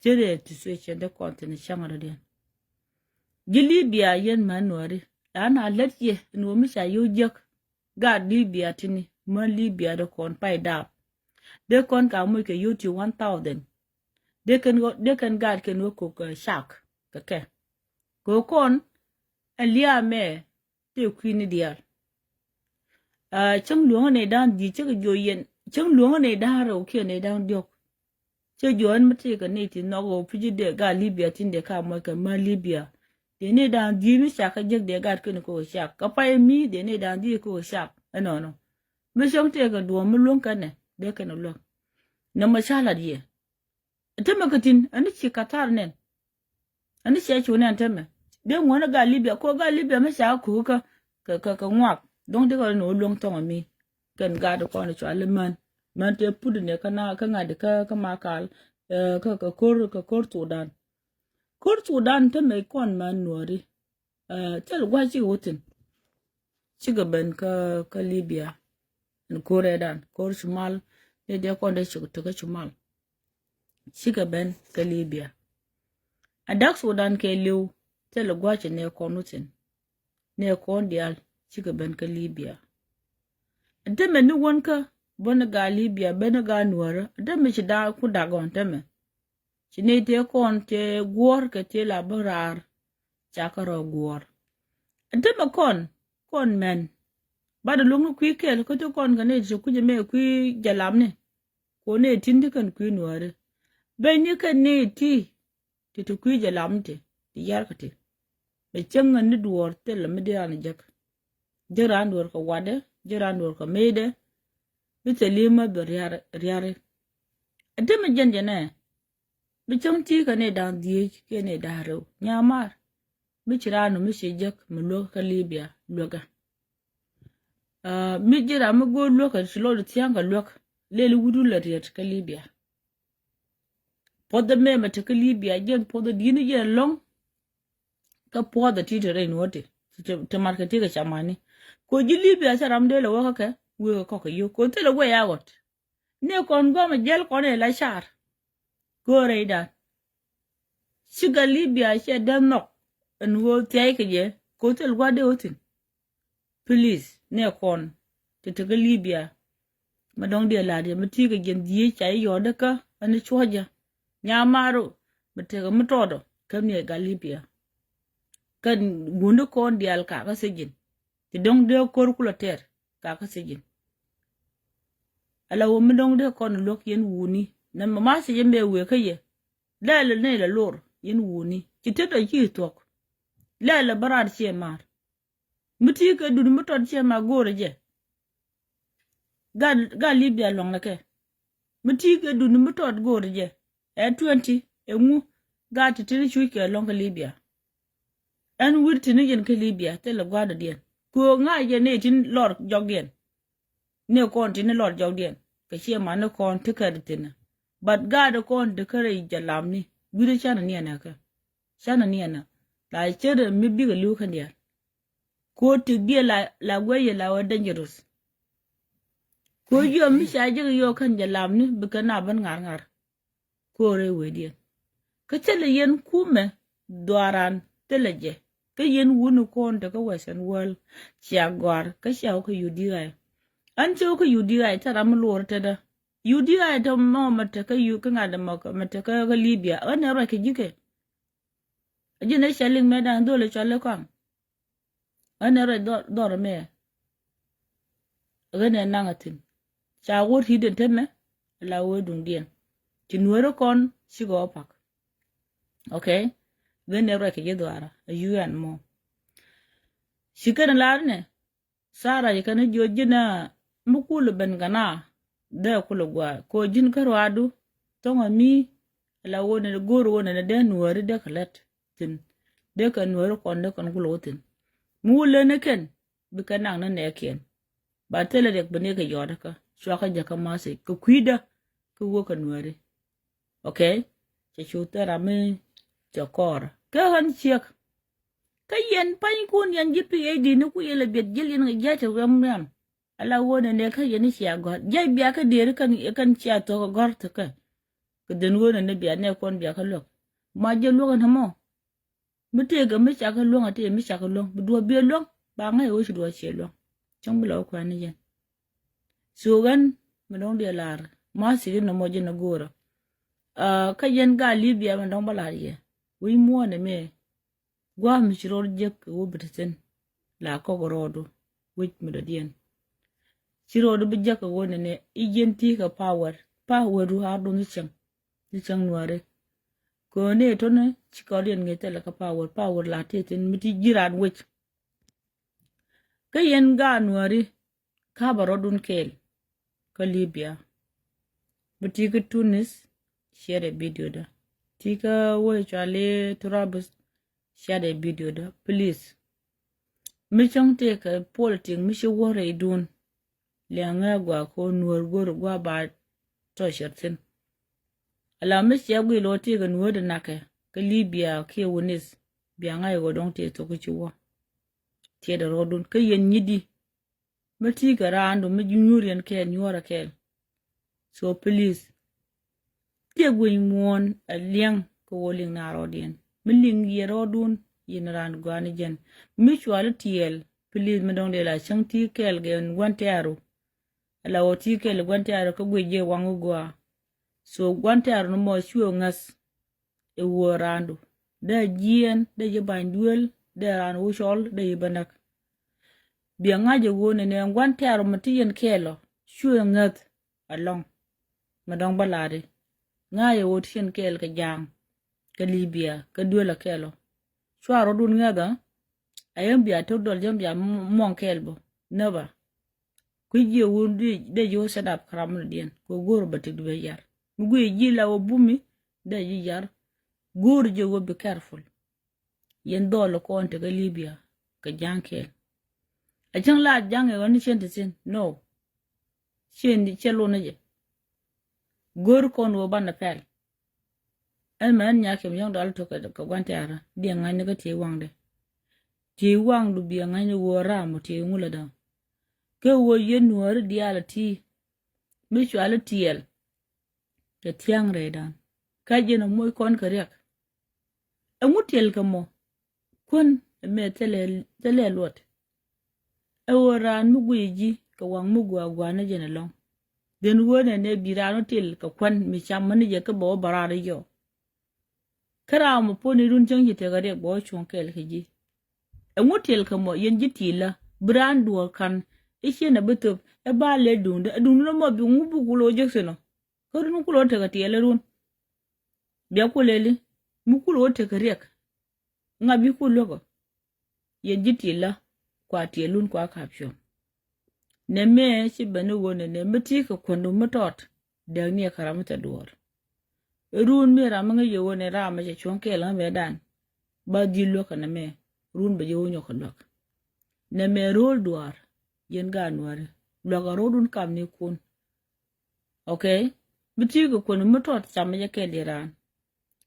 jere situation de konten shangara den ji Libya yen manwari ana letye no mi sha yu jek ga Libya tini ma Libya de kon pai da de kon ka mu ke YouTube 1000 de kan ga ken wo ko shark ka ke ko kon alia me te queen dia Chung luồng này đang đi chứ cái chuyện chung luồng này đang rồi kia này đang được chứ chuyện mất cái này thì nó có phải để cả Libya tin để cả mọi cái mà Libya để này đang đi mới sạc cái giấc để cả cái nó có sạc cái phải mi để này đang đi có sạc nó mới xong thì cái đuôi mới luồng cái này để cái nó luồng nó mà sao là gì thế mà cái tin anh chỉ Qatar nên anh chỉ cho nên thế mà để muốn ga Libya ko ga Libya mới sạc ku cái ngoặc donc de ko no long tong mi ken ga de ko ne chale man te pudu ne kana ka ngade ka makal ka kor Sudan te me kon man nori tel gwa chi wotin chi ga ben ka Libya en kore dan kor chumal de ko de chi to ka chumal chi ga ben ka Libya adak Sudan ke liu tel gwa chi ne konutin ne kon dial chi ga ben ka Libya deme ni wonka bona ga Libya bena ga nuara deme ci da ku dagon deme ci ne te kon te gwor ke te la barar chakaro gwor deme kon men bada lungu kwi kel ko to kon ga ne ci ku je me kwi jalam ne ko ne tindi kan kwi nuara be ni kan ne ti to kwi jalam te ti yar ka te be cenga ni duor te la me dia na jak jeran duor ko wade jeran duor ko mede bitelima beriare ademe jenjene bichonti kane dan die kene daro nyamar bichirano misejek mulo ka Libya loga mijira mugo loka shilo tianga lok lele wudu la riet ka Libya podde meme te ka Libya jen podde dini jen long ka podde titere note te markete ka chamani ko ji Libya saram de la waka ka we ko yo ko te la we yagot ne kon go ma jel kon e la char go reida siga Libya she dem no en wo tay ke je ko te gwa de otin please ne kon te Libya ma dong de la de ma ti ke gen die chai yo de ka an choja nyamaro ma te ga mtodo kam ne ga Libya kan gundu kon dial ka sejin ti dong de kor kula ter ka sejin ala wo mi dong de kon lok yen wuni na ma se yembe we kaye la ne la lor yen wuni ti te do ji tok la barar che mar miti ke du mi tot che ma gore je ga Libya long la ke miti ke du mi tot gore je e 20 e ngu ga ti ti chu ke long ka Libya en wirti ni yen ke Libya te la gwa de dien ko nga je ne tin lor jogien ne kon tin lor jogien ka che ma ne kon te ka tin but ga de kon de kare jalam ni gure chana ni ana ka chana ni ana la chere mi bi ga lu kan ya ko ti bi la gwaye la wa dangerous ko yo mi sha je yo kan jalam ni bi kana ban ngar ko re we dien ka tele yen kume doaran teleje ka yen wunu kon de ka western world chia gwar ka sha ko UDI an ce ko UDI tara mu lor ta da UDI da mo mata ka yu kan da mata ka ga Libya an ra ke jike ajina shalling me dan dole chale kan an ra do me gane nangatin cha wor hidden teme la wo dung dien ti nuero kon sigo pak okay gane ra ke jedwara UN mo shikana larne sara yakana jojina mukulu ben gana da kula gwa ko jin karwadu tonga mi la wona goro wona de nuori de kalet tin de kan nuori kon de kan kulo tin mule ne ken bi kanang na ne ken ba tele de bene ka yoda ka shwaka jaka mase ko kwida ko wo kan nuori okay che chuta rame chokora ka han chiek ka yen pan kun yan jipi e di nu ku yele bet jel yen ga jata ramram ala wona ne ka yen shi agor jay biya ka der kan chia to gor to ka den wona ne biya ne kon biya ka lok ma je lo kan mo mute ga mi cha ka lo ate mi cha ka lo do bi lo ba ngai o shi do che lo chong blo ko ne yen so gan mi don de lar ma si no mo je na goro ka yen ga Libya ma don bala ye wi mo ne me gwa mi chiror jek wo briten la ko gorodo wich mi do dien chiro do bija ka wona ne igenti ka power ru ha do ni chang nuare ko ne to ne chikorian ngete la ka power la te tin miti jiran wech ka yen ga nuari ka baro dun kel ka Libya miti ka Tunis share video da tika wo chale Trablus share video da please mi chang te ka politics mi shi wore dun lenga gwa ko nuor gor gwa ba to shertin ala mi shi agwi lo te ga nuor da nake ka Libya ke wonis biya ngai go don te to ku chiwo te da rodun ka yen nyidi mati ga rando mi nyurian ke nyora ke so please te gwi mon a liang ko woling na rodien mi ling ye rodun yin ran gwani jen mi chwal tiel please mi don de la chang ti kel gen gwantaro ala o ti kel gwantaro ko gwe je wangu gwa so gwantaro no mo chuo ngas e worando da jien da je banduel da ran wo chol da yibanak bi ngaje wona ne gwantaro matiyen kelo chuo ngat along madong balade ngaye wo tien kel ka jang ka Libya ka duela kelo chwaro dun ngada ayam bia to dol jam bia mon kelbo neba kuje wundi de yo sadap kram dien ko gor batik be yar mugwe jila wo bumi de yar gor je wo be careful yen dol ko onte ga Libya ka jankel a jang la jang e woni chente sin no chendi chelo na je gor kon wo bana pel el man nya kem yong dal to ka gwante ara de ngane ga te wangde ti wang du bi ngane wo ra mo te ngula da ke wo yen nuor diala ti mi chwala tiel te tiang redan ka jeno moy kon karek amutel ka mo kun me tele lot e wo ran mu gwiji ka wang mu gwa na jena long den wona ne birano tel ka kwan mi cham mani je ka bo barare yo kara mo poni run jang yite gare bo chon kel hiji amutel ka mo yen jitila brand wo kan ishe na beto e ba le dun no mo bi ngubu kulo jekseno ko run kulo te ka tiele run biya kulele mu kulo te ka rek ngabi kulo ko yen jitila kwa tielun kwa kapsho ne me shi banu wona ne mati ka kondo matot da ni karamata duwar run me ramanga yo wona rama je chonke la me dan ba dillo kana me run ba yo nyo kan ne me rol duwar yen ga nuare loga rodun kam ni kun okay mati ka kondo matot chama je ke diran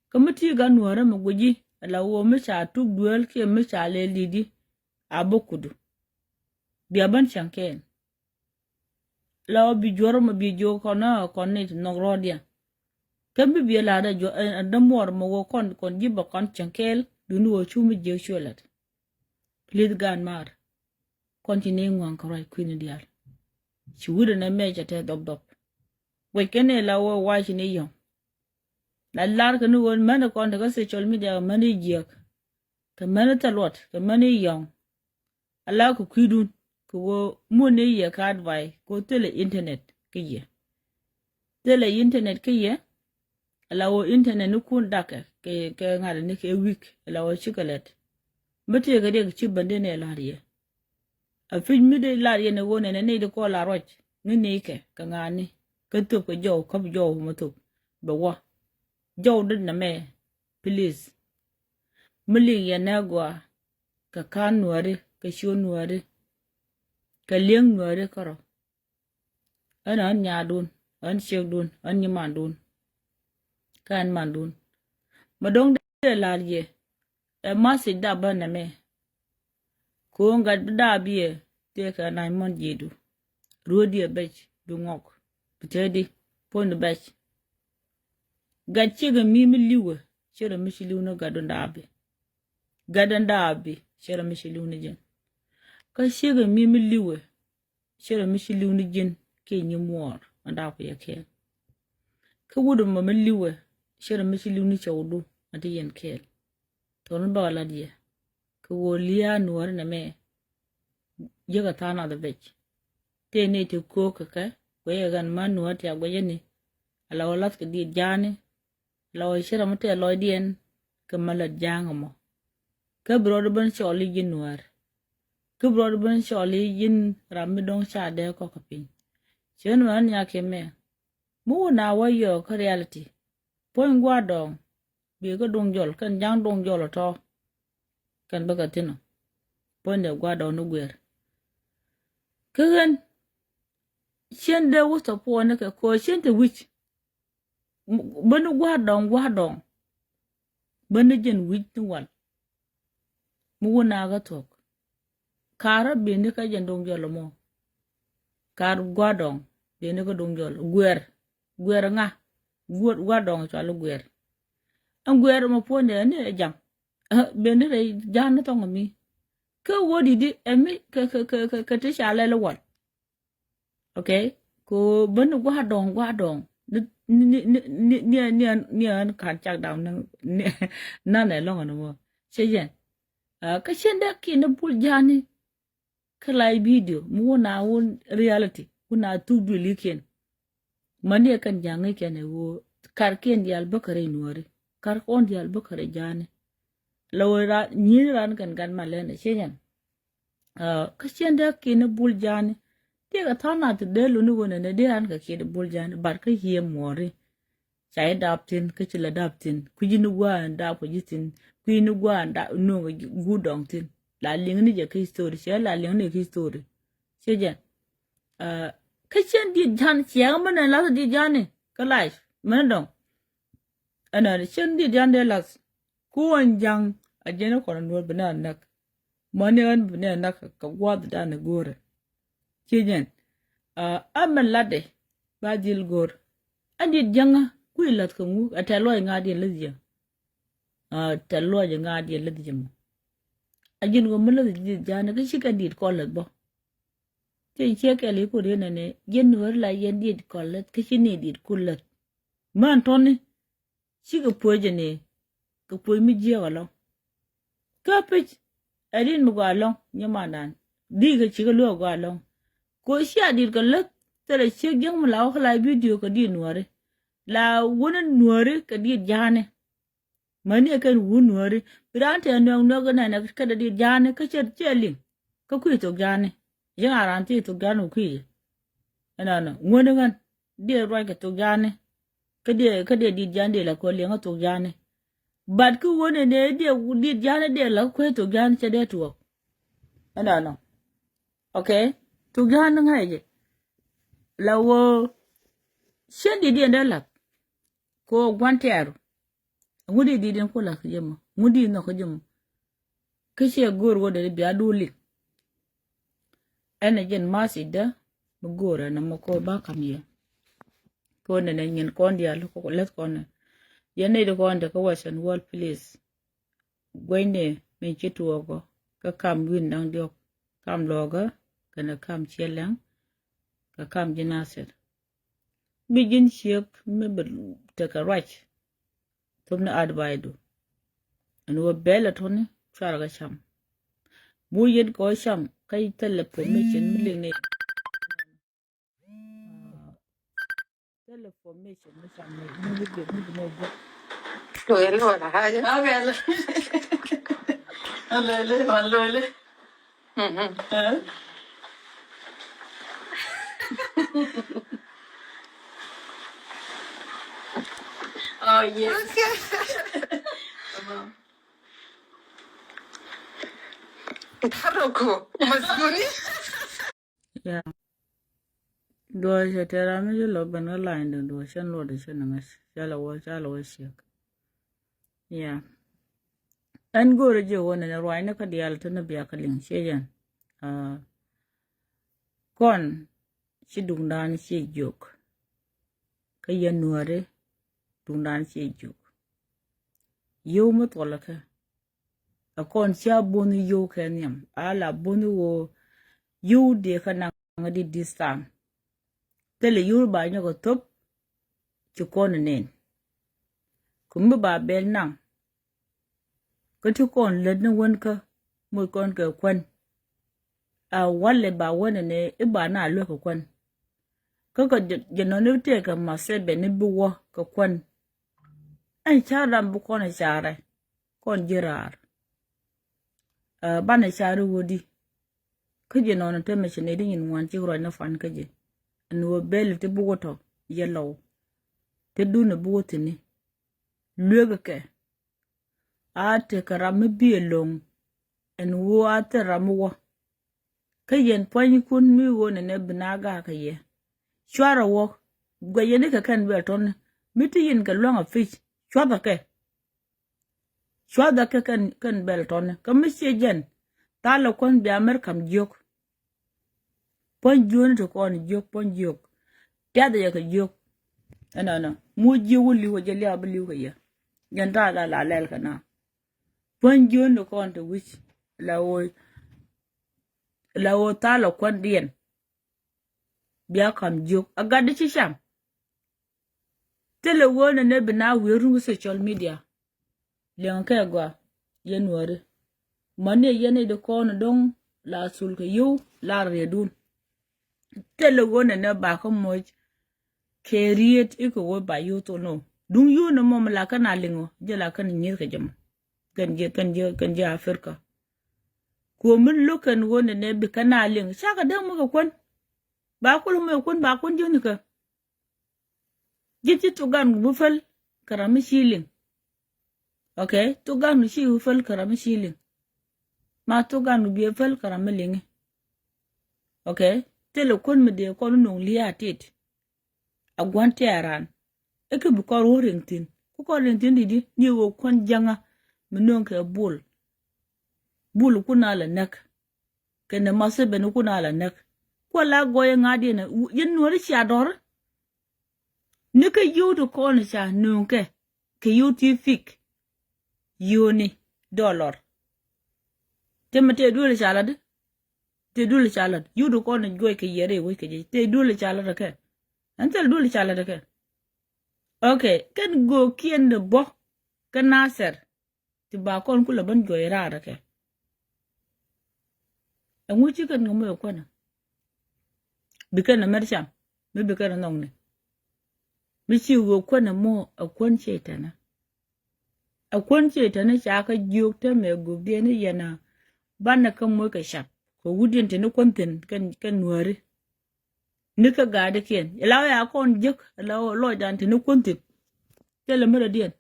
ka mati ga nuare mo goji la wo me cha tuk duel ke me cha le lidi abokudu biaban chanken la bi joro ma bi jo kona konnet no rodia kambi bi la da jo da mor mo wo kon jiba kon chankel dunu wo chumi je cholat please gan mar continue ngwan ko rai queen dial chi wuda na meja te dob we kene la wo wa chi ne yo la lar ko nu won man kon da social media man jiak ka man ta lot ka man yo ala ko kuidun ko mone ye ka advai ko tele internet kiye ala wo internet nu kun daka ke ngale ne ke week ala wo chikolet mate ga de chi bande ne lariye a fin mi de lariye ne wona ne de ko la roch ne ke ka ngani ka to ko jo ko jo mo to be wa jo de na me please muli ya na gwa ka kan nuare ka shon nuare ka liang nuare karo an nya dun an shek dun an ni man dun kan man dun madong de larye e masi da bana me ko nga da biye te ka na mon jedu rodi bech du ngok bitedi pon bech gachi ga mi liwe chere mi liwe no gadan dabi chere mi liwe ne jen ka shega mi liwe chere mi liwe ne jen ke nyi mor anda ko yake ka wudu ma liwe chere mi liwe ne chawdu ati yen kel ton ba la die ko liya nuwar na me yega tana da bech te ne te ko ka we gan manu ti agwe ni ala wala ke di jani la shira mate lo dien ke mala jangamo ke bro ban choli jinwar ke bro ban choli jin rammi don cha de ko kapin chen wan ya ke me mu na wa yo ka reality point gwa dong bi ko dong jol kan jang dong jol to kan ba ka tino point de gwa dong no gwer ken chen de wo to po ne ko chen te wich banu gwa dong banu jen wich ni wal mu na ga tok kara bi ne ka jen dong jol mo kar gwa dong bi ne ko dong jol gwer nga gwa dong cho lo gwer an gwer mo po ne ne jam be ne re jan to ngomi ke wodi di emi ke te shala le wal okay ko banu gwa dong ni an kan chak dam na ne long no mo che yen ka chen da ki ne bul jani ka lai video mu na won reality kuna tu du liken mani kan jangai kene wo kar ken dial bakare nuore kar kon dial bakare jani lawra nyiran kan malene che yen ka chen da ki ne bul jani te ka thana te de lu nu wona ne de an ka ki de bul jani bar ka hiye more chai daptin ka chila daptin ku jinu gwa da ku jitin ku jinu gwa da no gu dong tin la ling ni je ka story che la ling ni ki story che jen ka chen di jan chiang man la di jani ka life man dong ana chen di jan de las ku wan jang a jeno ko no bana nak mane an bana nak ka gwa da na gore che jen amen lade ba dil gor andi janga ku lat ko ngu atalo nga di lezia talo nga di lezia mo ajin go mala di jana ka shika di ko lat bo che ke li ko de ne yen wor la yen di ko lat ka shini di ko lat man toni shika poje ne ko poy mi je wala ka pe adin mu ga long nyama nan di ga chi ga lo ga long ko shi adir ka lat tere che gyang mu law khala video ka di nuare la wona nuare ka di jane mani kan wu nuare brante no no ga na ka di jane ka che lin ka ku to jane yang aranti to ganu ku ana na ngone ngan di roi ka to jane ka di jane la ko le to jane bad ku wona ne di jane de la ko to jane che de to ana na okay to jane ngai lawo shendi di ndala ko gwantero ngudi di den ko la kjemo ngudi no kjemo kishe gor wo de bi aduli ene jen masida mu gora na mo ko ba kamye ko ne nyen kon dia ko let kon ye ne de kon de ko wasan wall please goine me chitu go ka kam win dang dio kam loga kana kam chelang ka kam jinasir bijin shek me take a right tumna advaidu and wo bela toni charaga sham mu yen ko sham kai tele permission miling ne tele formation ne sham ne mu ge mu go lo ele wala haja abela lo ele oh yes tamam اتحركوا مسؤولين ya do je tera me lo bana line do shan lo de shan ngas chala wa shek ya an gore je wona ne roi na ka dial to na biya ka ling shejan kon chi dung dan chi jok ka yen nuare dung dan chi jok yo mo to la ka akon cha bonu yo ka nyam ala bonu wo yo de ka na ngadi this time tele yo ba nya ko top chu kon nen kum ba bel nang ko chu kon le na won ka mo kon ka kwan wale ba wene ne iba na alwe ko kwan koko jeno ne te ka masebe ne buwo ko kwan ai chara bu kono chara kon jirar bana chara wodi kuje no te me chene din wan ci ro na fan kuje no bel te buwo to yellow te du ne buwo te ni lwege ke ate karame bielong en wo ate ramuwo kayen pony kun mi wo ne binaga ka ye chwara wo gwayene ka kan beton miti yin ka long of fish chwada ke kan belton ka misie jen talo kon bi amerikam jok pon jon to kon jok pon jok tada ya ka jok ana mu ji wuli wo jeli abli ko ya janda la lel kana pon jon to kon to wich lawo talo kon dien biya kam jok agadi chisham tele wona ne bina weru social media lenka gwa yenwore mane yene de kon don la sulke yu la redun tele wona ne ba ko moj keriet iko wo ba yu to no dun yu no mom la kana lingo je la kan nyir ka jam kan je afrika ko mun lokan wona ne bi kana ling saka da muka kon ba kulu mai kun ba kun jini ka giti tugan bufal karami shilling okay tugan shi bufal karami shilling ma tugan bi bufal karami lingi okay tele kun mi de kon no liya tit agwante aran eke bu ko ringtin ku ko ringtin di ni wo kon janga minon ka bul kuna la nak kene masebe no kuna la nak ko la goye ngadi na yin nori cha dor nika yudu ko na cha nunke ke yuti fik yoni dollar temate dole chalad te dole chalad yudu ko na goy ke yere we ke te dole chalad ke antel dole chalad ke okay ken go kien de bo kanaser ti ba kon kula ban goy rara ke anguchi kan ngomo ko na bikana mercham me bikana nongne michi wo kwana mo akwan chetana chaka jukta me gubde ni yana bana kan mo ka shap ko wudin te ni konten kan nuare nika gade ken elaw ya kon juk elaw lo dan te ni konten tele mera dien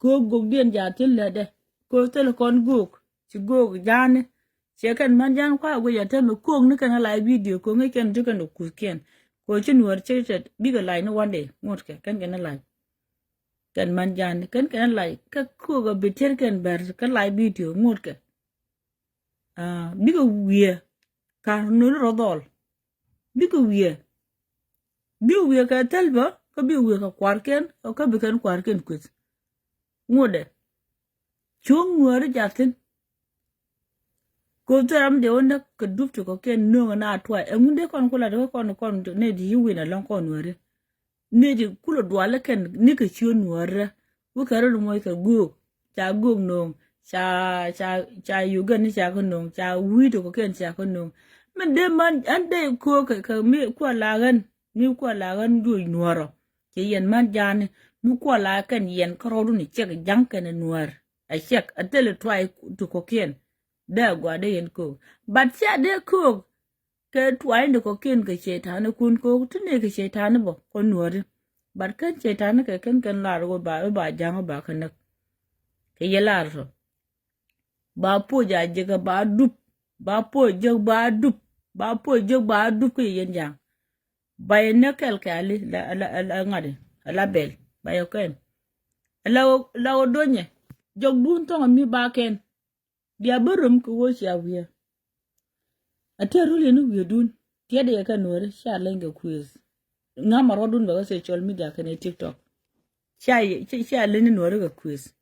ko gubden ja tele de ko tele kon guk ci guk jane chekan manjan kwa go ya teme ko ni kan la video ko ngi ken dukan ku ken ko chin war chetet biga lai no one day ngot ke kan lai kan manjan kan lai ka ko go biter kan ber kan lai video ngot ke biga wiye ka no rodol biga wiye ka telba ka bi wiye ka kwarken o ka bi kan kwarken kwet ngode chung war jatin ko taram de onda ka dupto ko ken no na atwa engunde kon kula de kon ne di wina lon kon wore ne di kula dwala ken ni ka chion wore bu karo mo ka go cha go no cha yuga ni cha ko no cha wi to ko ken cha ko no men de man ande ko ka mi ko la gan du nuoro ke yen man jane mu ko la ken yen karo ni che jang ken nuor a chek atele try to ko ken da gwa de yen ko but cha de ko ke twai de ko ken ke chetan kun ko tune ke chetan bo ko nuori but kan chetan ke ken la ro ba jang ba kan ke yelar so ba po ja je ga ba dup ba po je ba dup ke yen jang ba ne kel ke ali la ngade la bel ba yo ken la o donye jog dun to mi ba ken dia berum ko wo sha wiya aterule no wiedun tiede ya kanore sha lenge quiz ngama rodun ba social media kan TikTok sha leni nore ga quiz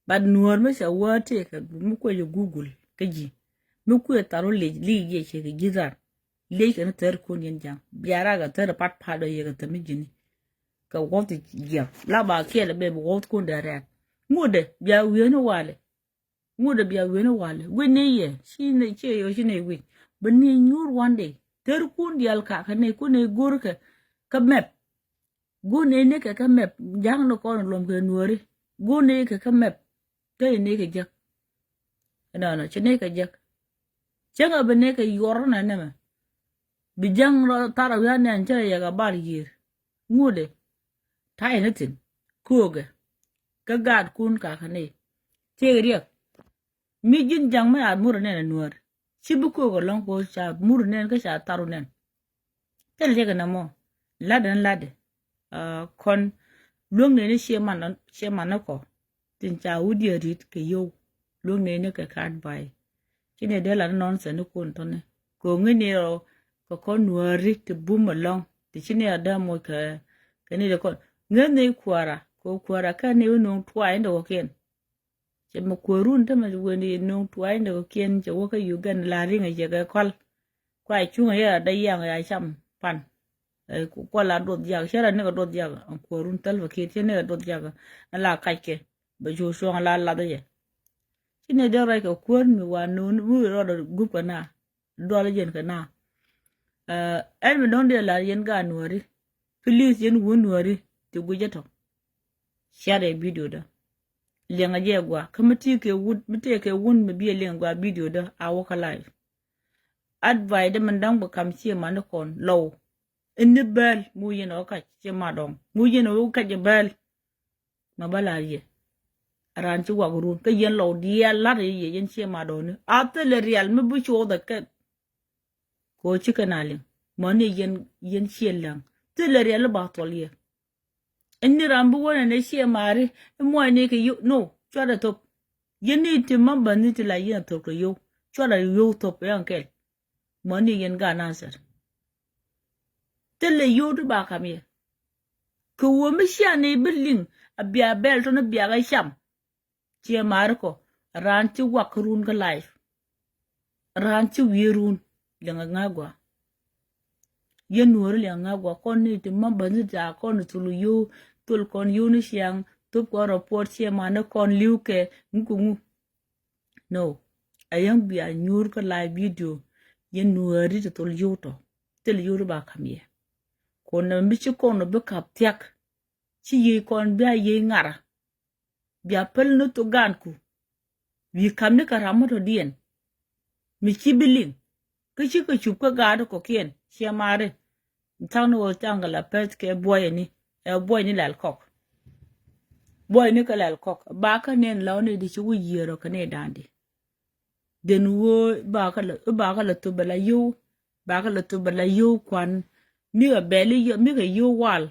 bad nuor me sha wate ka mu ko yo Google kaji mu ko taro le ye che ga gizar le kan ter ko nyen jang biara ga ter pat pado ye ga tamijini ka wote ya la ba ke le be wote ko dare ngode bia wieno wale ngode bia wene wale wene ye shine che yo shine wi bani nyur one day ter kun dial ka kane kune gur ka map gune ne ka map jang no kon lom ke nuori gune ka map te ne ka jak no chene ka jak changa bane ka yor na ne ma bijang ro tara ya ne ancha ya ga bar yir ngude tai natin kuoga ka gad kun ka kane te riyak mi jin jang ma amur ne na nuor chibu ko long ko cha mur ne ka cha taru ne tel je na mo ladan lade kon luong ne she man ko tin cha udi rit ke yo luong ne ka kan bai chine de la nonsense ko ntone ko ngini ro ko kon nuori te bum long ti chine ada mo ka ni de ko ngene kwara ko kwara ka ne no twai ndo ken che mo korun te ma woni no twai ndo ken che wo ka yugan la ringa je ga kol kwai chunga ya da yang ya cham pan ko la dot ya shara ne dot ya korun tal wa ke ne dot ya la kai ke ba jo so la da ye chine de ra ko kon mi wa no mu ro do gu ko na do la jen ka na el mi don de la yen ga nuori please yen won nuori ti gujeto share video da lenga je gwa kamati ke wud mite ke won me bi lenga video da a waka live advise de man dang kam ci man kon low in bel mu yen o ka ci ma dong mu yen o ka je bel ma bala ye ran ci wa gurun ka yen low dia la ye yen ci ma do ne after le real me bu cho da ka ko ci kanalin mo ne yen ci lang te le real ba toliye inni rambu wona ne she mare mo ne ke yo no chora top yeni ti mamba ni ti la yen to ko yo chora yo top yan kel mo ni yen ga nasar tele yo du ba kam ye ko wo mi sha ne billing abia bel to no bia ga sham che mare ko ran ti wakrun ga life ran ti wirun lenga ngagwa yen nuor le ngagwa kon ni ti mamba ni ja kon tulu yo tul kon yuni siang tup ko report che mane kon liuke ngungu no ayang bia nyur ko live video yen nuori to tul yuto tel yuru ba kamye kon na mi ci kon be kap tiak ci yi kon bia yi ngara bia pel no to ganku wi kamne karamoto dien mi ci bilin ko ci ko chup ko gado ko kien che mare tawno wo tangala pet ke boy ni boy ni lal kok boy ni ka lal kok ba ka nen law ne di ci wu yero ka ne dandi den wo ba ka la to bala yu ba ka la to bala yu kwan mi ga beli mi ga yu wal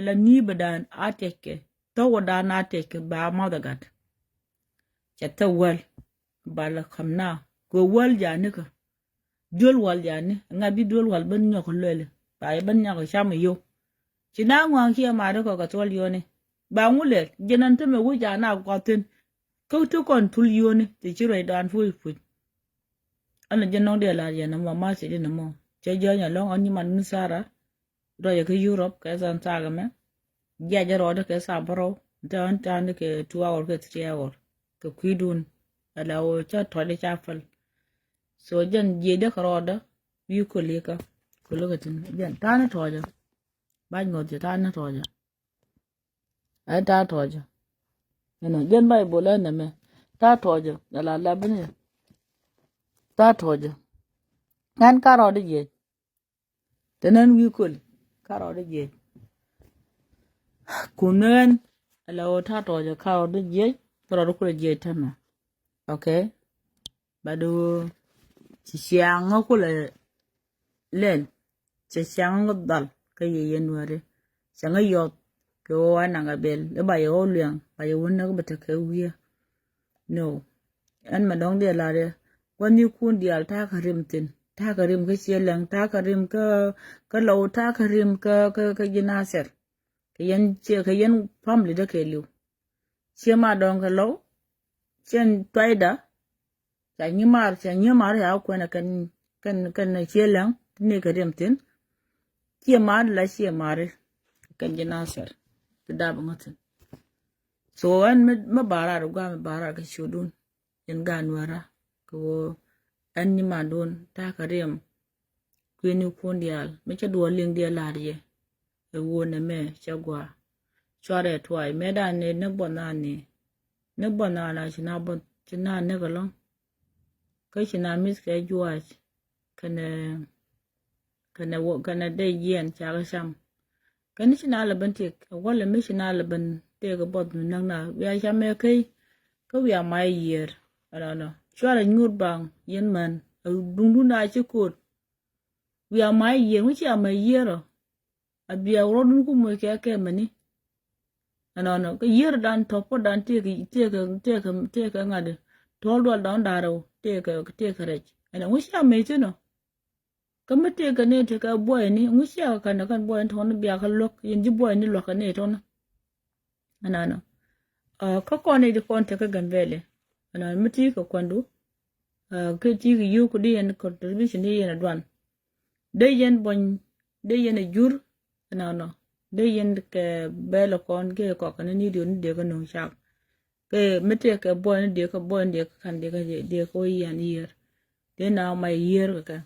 la ni badan ateke to wada na ateke ba ma daga ta wal bala kamna go wal ja ne ka dol wal ja ne ngabi dol wal ban nyok lele ba ban nyok sham yo china ngwan kia ma ko ka tol yo ne ba ngule jenan te me wuja na goten ko to kon tul yo ne ti chiro dan fu ana jenon de la ya na mama se de na mo che jo nya long oni man sara do ya ke Europe ka san ta ga me ya ja ro de ke sa bro dan tan ke 2 hour ke 3 hour ke kuidun ala o cha to de cha fal so jan je de ro da wi ko le ka ko lo gatin jan tan to ja ba ngod je tan to ja ai ta to ja no jan bai bola na me ta to ja la la bne ta to ja nan ka ro de je tenen wi ko ka ro de je kunen ala o ta to ja ka ro de je ro ko je tan okay bado ci siang ko le len ci siang dal ka ye yenware sanga yo ko wana ga bel le ba yo lyang ba yo wona ko bata ka wiya no an ma dong de la de wani kun dial ta karim tin ta karim ka silang ta karim ka lo ta karim ka jinaser ka yan family da ke liu che ma dong ka lo chen toida cha nyimar ya ko na kan na silang ne karim tin che ma la che mare kan jinasar da ba ngotin so an ma bara ga ma bara ga shudun in ganwara ko an ni ma don ta karem kwini pondial me cha do ling dia la ye e wona me chagwa chware twai me da ne ne bona na china bon china ne galon kai china mis ke juaj kana de yen cha ga sam kan china la ban te wala me china la ban te ga bot nang na ya cha me kai ko ya mai yer ala chware nyut bang yen man dung du na chi kut we are my year which are my year a be a road ku mo ke mani ano cái year dan topo dan take ngade tol do dan daro take rech ana which are me no kam take ne take a boy ni which are kan boy ton bi ka lok yin ji boy ni lok ne ton ano ka ko ne di kon take gan vele ana miti ko kwandu ke ti yu ku di en contribution ni en adwan de yen bon de yen jur no de yen ke belo kon ke ko kan ni de ko no chak ke mete ke bon de kan de ko yan year de na my year ka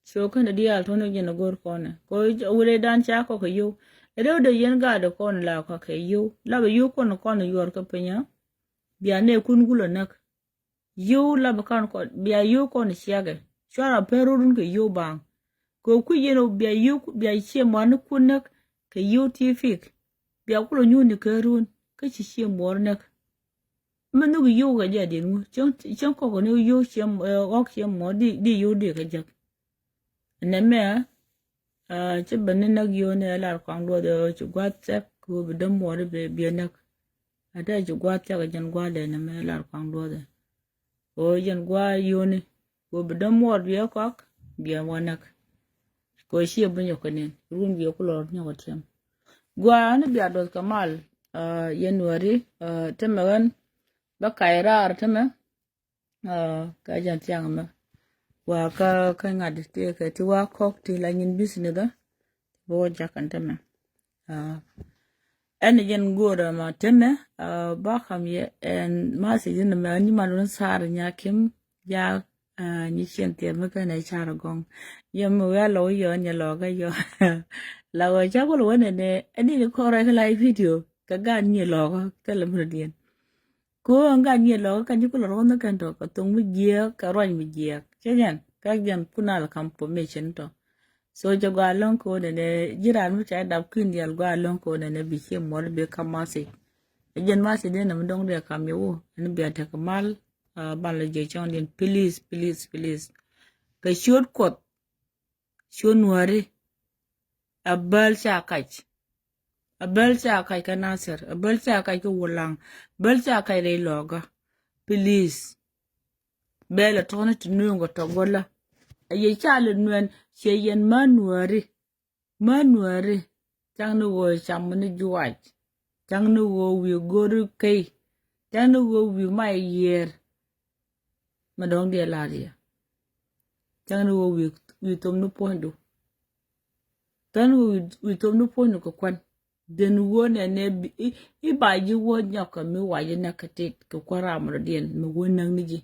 so kan de al tono yen gor kon ko ure dan cha ko yu de yen ga de kon la ko ke yu la yu kon yor ka penya bia ne kun gulo nak yu la kan ko bia yu kon siage shara perurun ke yu bang ko ku yeno bia che mon kunak ke yutifik bia ku nyu ni kerun ke chi che mor nak manu yu ga ja de nu chon ko ne yu che ok che mo di yu de ga ja ne me che ban na gyo ne la kwang do de chu gwa tsak ku bi de mo de bia nak ada chu gwa tsak ga jan gwa de ne me la kwang do de o jan gwa yu ne ku bi de mo bia kwak bia wanak ko shi bunyo kanen run biyo kulor nyago tem gwa ne biya do kamal January temegan ba kairar teme ka jan tiang ma wa ka ngad te ka ti wa kok ti la nyin bisne da bo jakan teme en jen gora ma teme ba kham ye en ma se jen ma ni ma don sar nya kim ya ni chen te ma ka na char gong yo mo ya lo yo nya lo ga yo la wa cha ko lo ne ani ko ra ka live video ka ga ni lo ka la mu dien ko ga ni lo ka ni ko lo na kan to ka tung mi ye ka ro mi ye che jan ka jan kunal kam po me chen to so jo ga lon ko ne jiran mu cha dab kin yal ga lon ko ne bi che mo be kamase jen ma se de na dong de kam yo ni bi ta kamal ban le je chon din please ka short kot shonware abal cha kai ka nasir abal cha kai ka wulang bal cha kai le loga please bela tona tunungo to gola aye chale nuen che yen manuare chang no wo chamne juaj chang no wo wi goru kai chang no wo wi mai yer madong de laria chang no wo wi tom no pondo tan wi tom no pondo ko kwan den wo ne i ba ji wo nyaka mi wa ji na katit ko kwara mo den mi wo nang ni ji